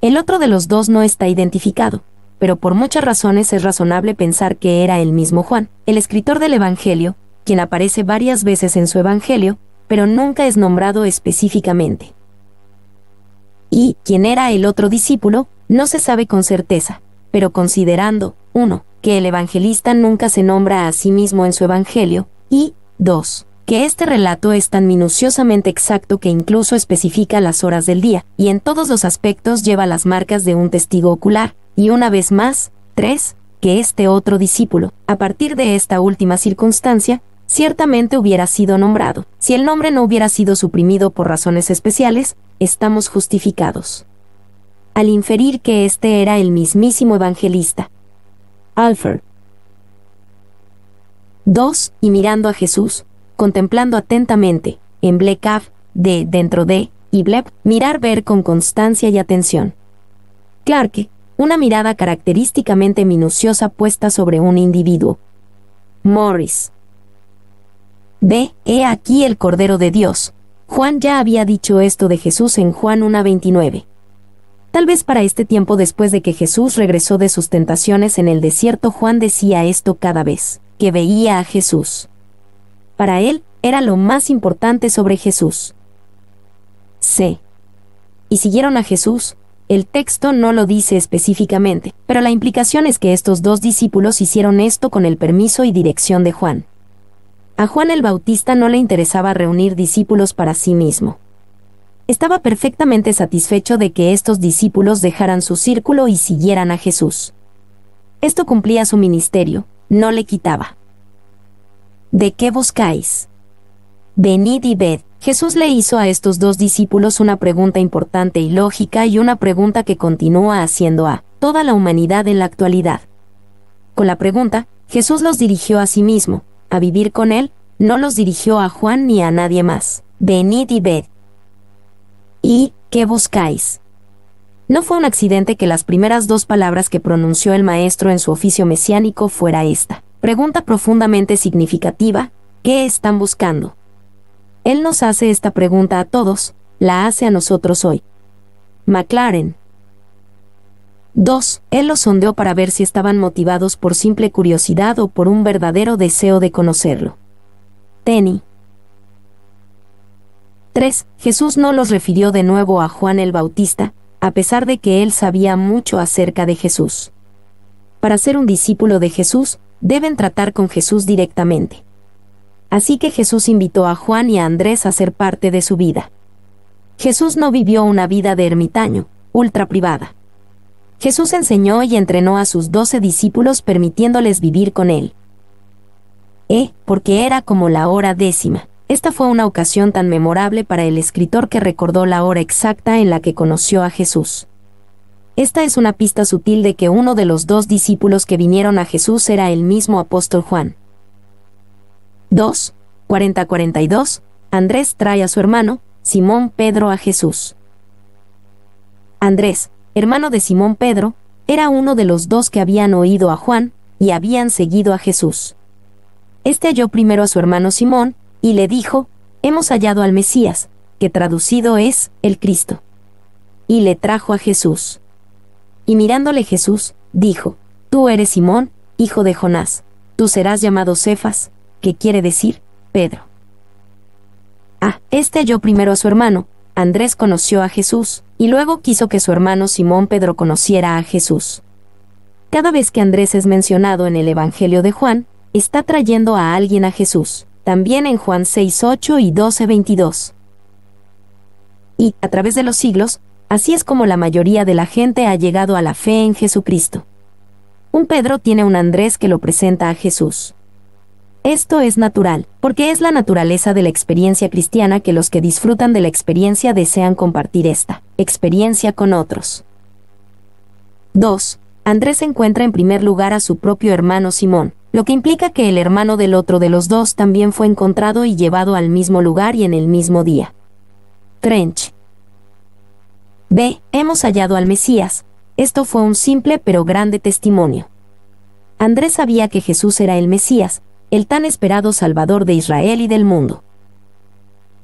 El otro de los 2 no está identificado, pero por muchas razones es razonable pensar que era el mismo Juan, el escritor del Evangelio, quien aparece varias veces en su Evangelio, pero nunca es nombrado específicamente. Y quién era el otro discípulo, no se sabe con certeza, pero considerando, 1, que el evangelista nunca se nombra a sí mismo en su Evangelio, y 2, que este relato es tan minuciosamente exacto que incluso especifica las horas del día, y en todos los aspectos lleva las marcas de un testigo ocular, y una vez más, 3, que este otro discípulo, a partir de esta última circunstancia, ciertamente hubiera sido nombrado. Si el nombre no hubiera sido suprimido por razones especiales, estamos justificados al inferir que este era el mismísimo evangelista. Alfred. 2. Y mirando a Jesús, contemplando atentamente, en blekav, de dentro de, y bleb, mirar, ver con constancia y atención. Clarke, una mirada característicamente minuciosa puesta sobre un individuo. Morris. B. He aquí el Cordero de Dios. Juan ya había dicho esto de Jesús en Juan 1:29. Tal vez para este tiempo después de que Jesús regresó de sus tentaciones en el desierto, Juan decía esto cada vez que veía a Jesús. Para él, era lo más importante sobre Jesús. C. Y siguieron a Jesús. El texto no lo dice específicamente, pero la implicación es que estos 2 discípulos hicieron esto con el permiso y dirección de Juan. A Juan el Bautista no le interesaba reunir discípulos para sí mismo. Estaba perfectamente satisfecho de que estos discípulos dejaran su círculo y siguieran a Jesús. Esto cumplía su ministerio, no le quitaba. ¿De qué buscáis? Venid y ved. Jesús le hizo a estos 2 discípulos una pregunta importante y lógica, y una pregunta que continúa haciendo a toda la humanidad en la actualidad. Con la pregunta, Jesús los dirigió a sí mismo, a vivir con él, no los dirigió a Juan ni a nadie más. Venid y ved. ¿Y qué buscáis? No fue un accidente que las primeras 2 palabras que pronunció el Maestro en su oficio mesiánico fuera esta pregunta profundamente significativa: ¿qué están buscando? Él nos hace esta pregunta a todos, la hace a nosotros hoy. Maclaren. 2. Él los sondeó para ver si estaban motivados por simple curiosidad o por un verdadero deseo de conocerlo. Tenney. 3. Jesús no los refirió de nuevo a Juan el Bautista, a pesar de que él sabía mucho acerca de Jesús. Para ser un discípulo de Jesús, deben tratar con Jesús directamente. Así que Jesús invitó a Juan y a Andrés a ser parte de su vida. Jesús no vivió una vida de ermitaño, ultra privada. Jesús enseñó y entrenó a sus 12 discípulos permitiéndoles vivir con él. Porque era como la hora 10. Esta fue una ocasión tan memorable para el escritor que recordó la hora exacta en la que conoció a Jesús. Esta es una pista sutil de que uno de los dos discípulos que vinieron a Jesús era el mismo apóstol Juan. 2. 40-42. Andrés trae a su hermano, Simón Pedro, a Jesús. Andrés, hermano de Simón Pedro, era uno de los dos que habían oído a Juan y habían seguido a Jesús. Este halló primero a su hermano Simón y le dijo: «Hemos hallado al Mesías», que traducido es el Cristo. Y le trajo a Jesús. Y mirándole Jesús, dijo: «Tú eres Simón, hijo de Jonás, tú serás llamado Cefas», que quiere decir Pedro. Este halló primero a su hermano. Andrés conoció a Jesús, y luego quiso que su hermano Simón Pedro conociera a Jesús. Cada vez que Andrés es mencionado en el Evangelio de Juan, está trayendo a alguien a Jesús, también en Juan 6:8 y 12:22. Y, a través de los siglos, así es como la mayoría de la gente ha llegado a la fe en Jesucristo. Un Pedro tiene un Andrés que lo presenta a Jesús. Esto es natural, porque es la naturaleza de la experiencia cristiana que los que disfrutan de la experiencia desean compartir esta experiencia con otros. 2. Andrés encuentra en primer lugar a su propio hermano Simón, lo que implica que el hermano del otro de los dos también fue encontrado y llevado al mismo lugar y en el mismo día. Trench. B. Hemos hallado al Mesías. Esto fue un simple pero grande testimonio. Andrés sabía que Jesús era el Mesías, el tan esperado Salvador de Israel y del mundo.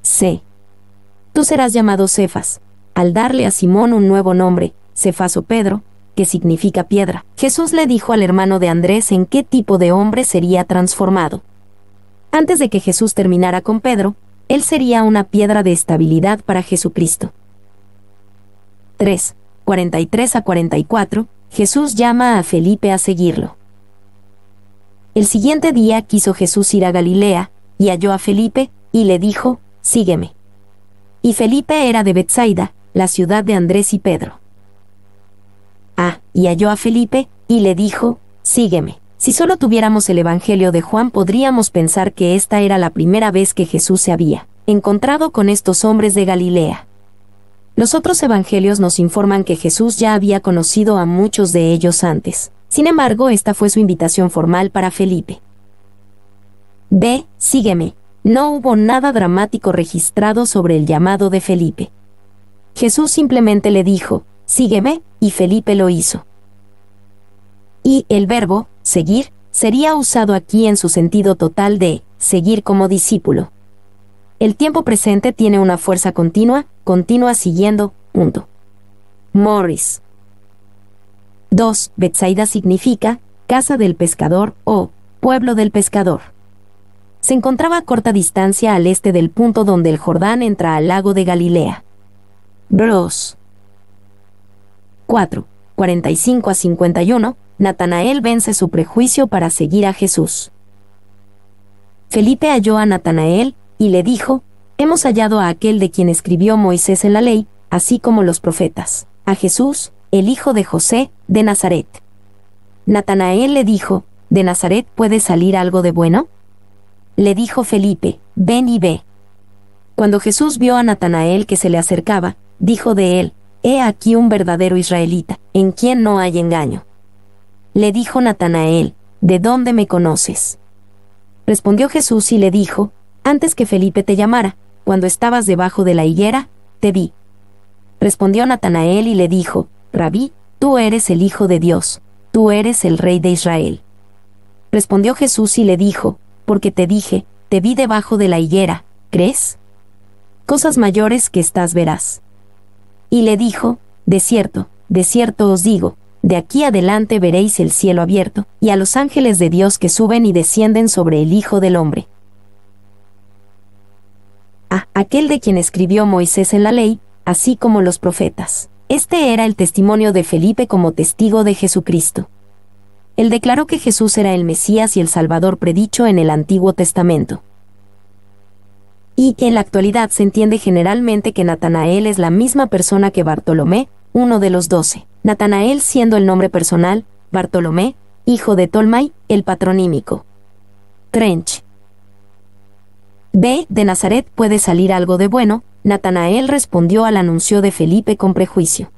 C. Tú serás llamado Cefas. Al darle a Simón un nuevo nombre, Cefas o Pedro, que significa piedra, Jesús le dijo al hermano de Andrés en qué tipo de hombre sería transformado. Antes de que Jesús terminara con Pedro, él sería una piedra de estabilidad para Jesucristo. 3. 43-44. Jesús llama a Felipe a seguirlo. El siguiente día quiso Jesús ir a Galilea, y halló a Felipe, y le dijo: «Sígueme». Y Felipe era de Betsaida, la ciudad de Andrés y Pedro. Y halló a Felipe, y le dijo: «Sígueme». Si solo tuviéramos el Evangelio de Juan, podríamos pensar que esta era la primera vez que Jesús se había encontrado con estos hombres de Galilea. Los otros evangelios nos informan que Jesús ya había conocido a muchos de ellos antes. Sin embargo, esta fue su invitación formal para Felipe. B. Sígueme. No hubo nada dramático registrado sobre el llamado de Felipe. Jesús simplemente le dijo: «Sígueme», y Felipe lo hizo. Y el verbo, seguir, sería usado aquí en su sentido total de seguir como discípulo. El tiempo presente tiene una fuerza continua siguiendo, punto. Morris. 2. Betsaida significa casa del pescador o pueblo del pescador. Se encontraba a corta distancia al este del punto donde el Jordán entra al lago de Galilea. Bros. 4. 45-51. Natanael vence su prejuicio para seguir a Jesús. Felipe halló a Natanael y le dijo: «Hemos hallado a aquel de quien escribió Moisés en la ley, así como los profetas, a Jesús, el hijo de José, de Nazaret». Natanael le dijo: «¿De Nazaret puede salir algo de bueno?». Le dijo Felipe: «Ven y ve». Cuando Jesús vio a Natanael que se le acercaba, dijo de él: «He aquí un verdadero israelita, en quien no hay engaño». Le dijo Natanael: «¿De dónde me conoces?». Respondió Jesús y le dijo: «Antes que Felipe te llamara, cuando estabas debajo de la higuera, te vi». Respondió Natanael y le dijo: «Rabí, tú eres el Hijo de Dios, tú eres el Rey de Israel». Respondió Jesús y le dijo: «Porque te dije, te vi debajo de la higuera, ¿crees? Cosas mayores que estas verás». Y le dijo: de cierto os digo, de aquí adelante veréis el cielo abierto, y a los ángeles de Dios que suben y descienden sobre el Hijo del Hombre. Aquel de quien escribió Moisés en la ley, así como los profetas. Este era el testimonio de Felipe como testigo de Jesucristo. Él declaró que Jesús era el Mesías y el Salvador predicho en el Antiguo Testamento. Y que en la actualidad se entiende generalmente que Natanael es la misma persona que Bartolomé, uno de los 12. Natanael siendo el nombre personal, Bartolomé, hijo de Tolmai, el patronímico. Trench. B. De Nazaret puede salir algo de bueno. Natanael respondió al anuncio de Felipe con prejuicio.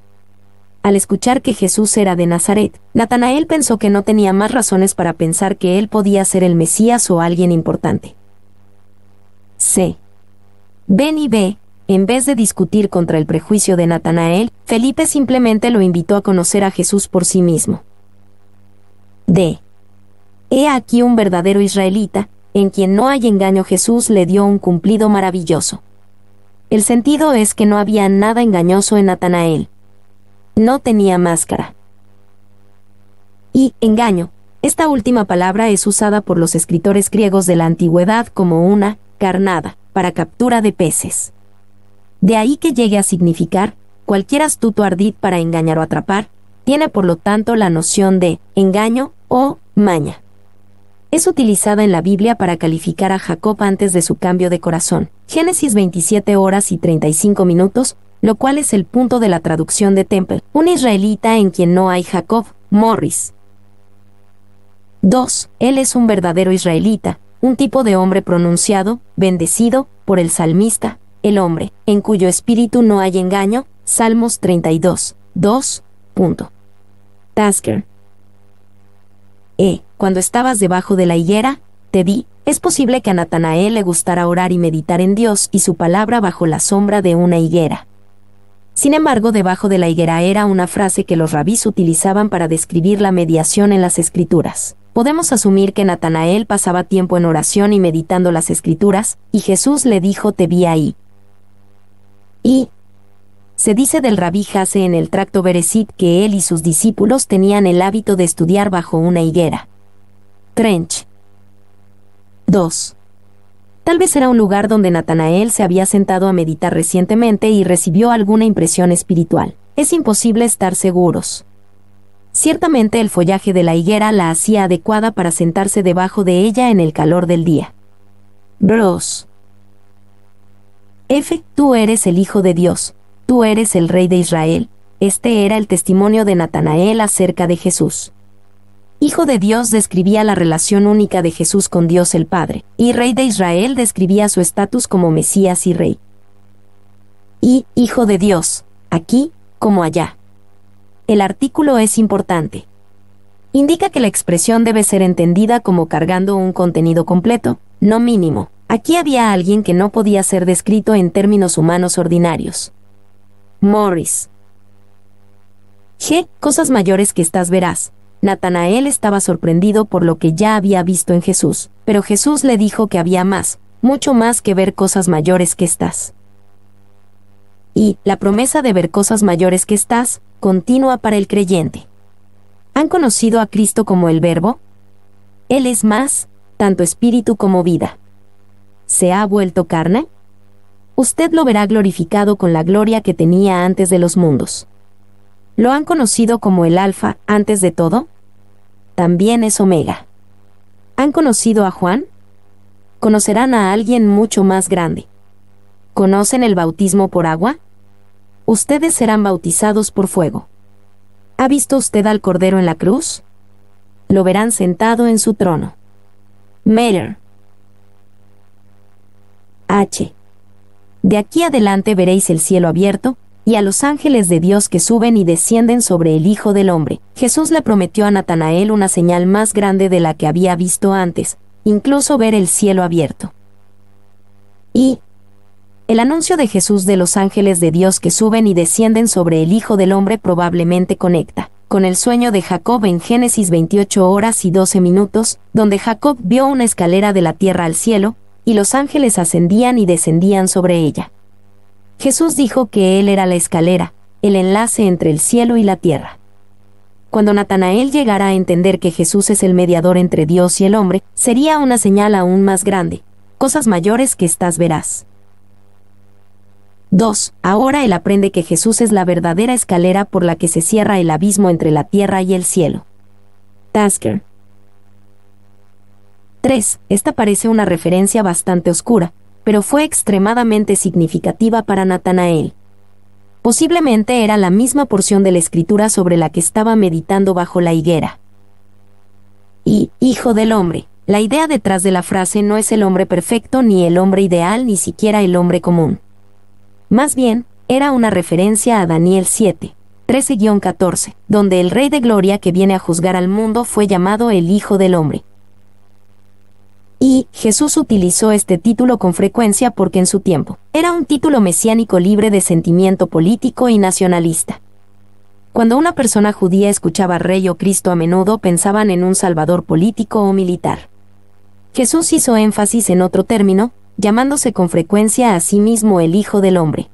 Al escuchar que Jesús era de Nazaret, Natanael pensó que no tenía más razones para pensar que él podía ser el Mesías o alguien importante. C. Ven y ve. En vez de discutir contra el prejuicio de Natanael, Felipe simplemente lo invitó a conocer a Jesús por sí mismo. D. He aquí un verdadero israelita, en quien no hay engaño. Jesús le dio un cumplido maravilloso. El sentido es que no había nada engañoso en Natanael. No tenía máscara. Y, engaño, esta última palabra es usada por los escritores griegos de la antigüedad como una carnada, para captura de peces. De ahí que llegue a significar cualquier astuto ardid para engañar o atrapar, tiene por lo tanto la noción de engaño o maña. Es utilizada en la Biblia para calificar a Jacob antes de su cambio de corazón. Génesis 27:35, lo cual es el punto de la traducción de Temple, un israelita en quien no hay Jacob, Morris. 2. Él es un verdadero israelita, un tipo de hombre pronunciado, bendecido, por el salmista, el hombre, en cuyo espíritu no hay engaño, Salmos 32:2. Tasker. Cuando estabas debajo de la higuera, te vi. Es posible que a Natanael le gustara orar y meditar en Dios y su palabra bajo la sombra de una higuera. Sin embargo, debajo de la higuera era una frase que los rabís utilizaban para describir la mediación en las Escrituras. Podemos asumir que Natanael pasaba tiempo en oración y meditando las Escrituras, y Jesús le dijo: te vi ahí. Y se dice del rabí Jase en el Tracto Bereshit que él y sus discípulos tenían el hábito de estudiar bajo una higuera. Trench. 2. Tal vez era un lugar donde Natanael se había sentado a meditar recientemente y recibió alguna impresión espiritual. Es imposible estar seguros. Ciertamente el follaje de la higuera la hacía adecuada para sentarse debajo de ella en el calor del día. Bros. F. Tú eres el Hijo de Dios. Tú eres el Rey de Israel. Este era el testimonio de Natanael acerca de Jesús. Hijo de Dios describía la relación única de Jesús con Dios el Padre, y Rey de Israel describía su estatus como Mesías y Rey. Y Hijo de Dios, aquí, como allá. El artículo es importante. Indica que la expresión debe ser entendida como cargando un contenido completo, no mínimo. Aquí había alguien que no podía ser descrito en términos humanos ordinarios. Morris. G. Cosas mayores que estas verás. Natanael estaba sorprendido por lo que ya había visto en Jesús, pero Jesús le dijo que había más, mucho más que ver cosas mayores que estas. Y la promesa de ver cosas mayores que estas, continua para el creyente. ¿Han conocido a Cristo como el Verbo? Él es más, tanto espíritu como vida. ¿Se ha vuelto carne? Usted lo verá glorificado con la gloria que tenía antes de los mundos. ¿Lo han conocido como el Alfa antes de todo? También es Omega. ¿Han conocido a Juan? Conocerán a alguien mucho más grande. ¿Conocen el bautismo por agua? Ustedes serán bautizados por fuego. ¿Ha visto usted al Cordero en la cruz? Lo verán sentado en su trono. Mater. H. De aquí adelante veréis el cielo abierto, y a los ángeles de Dios que suben y descienden sobre el Hijo del Hombre. Jesús le prometió a Natanael una señal más grande de la que había visto antes, incluso ver el cielo abierto. Y el anuncio de Jesús de los ángeles de Dios que suben y descienden sobre el Hijo del Hombre probablemente conecta con el sueño de Jacob en Génesis 28:12, donde Jacob vio una escalera de la tierra al cielo, y los ángeles ascendían y descendían sobre ella. Jesús dijo que Él era la escalera, el enlace entre el cielo y la tierra. Cuando Natanael llegara a entender que Jesús es el mediador entre Dios y el hombre, sería una señal aún más grande. Cosas mayores que estas verás. 2. Ahora él aprende que Jesús es la verdadera escalera por la que se cierra el abismo entre la tierra y el cielo. Tasker. 3. Esta parece una referencia bastante oscura, pero fue extremadamente significativa para Natanael. Posiblemente era la misma porción de la escritura sobre la que estaba meditando bajo la higuera. Y, Hijo del Hombre. La idea detrás de la frase no es el hombre perfecto, ni el hombre ideal, ni siquiera el hombre común. Más bien, era una referencia a Daniel 7, 13-14, donde el Rey de Gloria que viene a juzgar al mundo fue llamado el Hijo del Hombre. Y Jesús utilizó este título con frecuencia porque en su tiempo era un título mesiánico libre de sentimiento político y nacionalista. Cuando una persona judía escuchaba Rey o Cristo a menudo pensaban en un salvador político o militar. Jesús hizo énfasis en otro término, llamándose con frecuencia a sí mismo el Hijo del Hombre.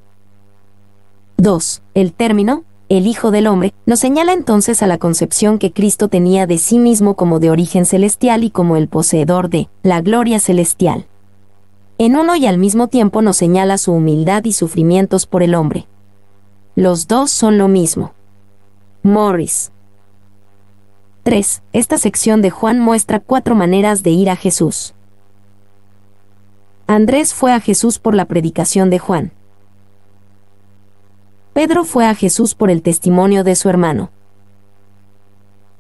2. El término, el Hijo del Hombre, nos señala entonces a la concepción que Cristo tenía de sí mismo como de origen celestial y como el poseedor de la gloria celestial. En uno y al mismo tiempo nos señala su humildad y sufrimientos por el hombre. Los dos son lo mismo. Morris. 3. Esta sección de Juan muestra 4 maneras de ir a Jesús. Andrés fue a Jesús por la predicación de Juan. Pedro fue a Jesús por el testimonio de su hermano.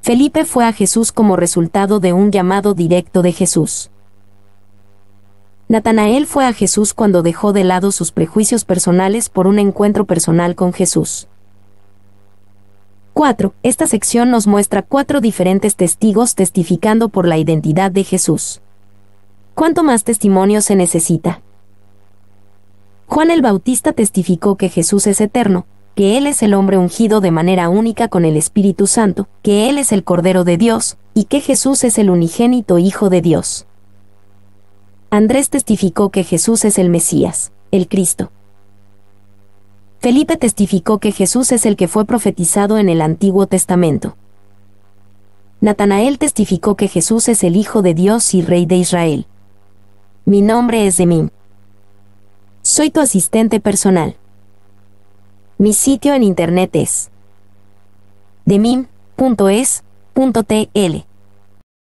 Felipe fue a Jesús como resultado de un llamado directo de Jesús. Natanael fue a Jesús cuando dejó de lado sus prejuicios personales por un encuentro personal con Jesús. 4. Esta sección nos muestra 4 diferentes testigos testificando por la identidad de Jesús. ¿Cuánto más testimonio se necesita? Juan el Bautista testificó que Jesús es eterno, que Él es el hombre ungido de manera única con el Espíritu Santo, que Él es el Cordero de Dios, y que Jesús es el unigénito Hijo de Dios. Andrés testificó que Jesús es el Mesías, el Cristo. Felipe testificó que Jesús es el que fue profetizado en el Antiguo Testamento. Natanael testificó que Jesús es el Hijo de Dios y Rey de Israel. Mi nombre es Demim. Soy tu asistente personal. Mi sitio en internet es demim.es.tl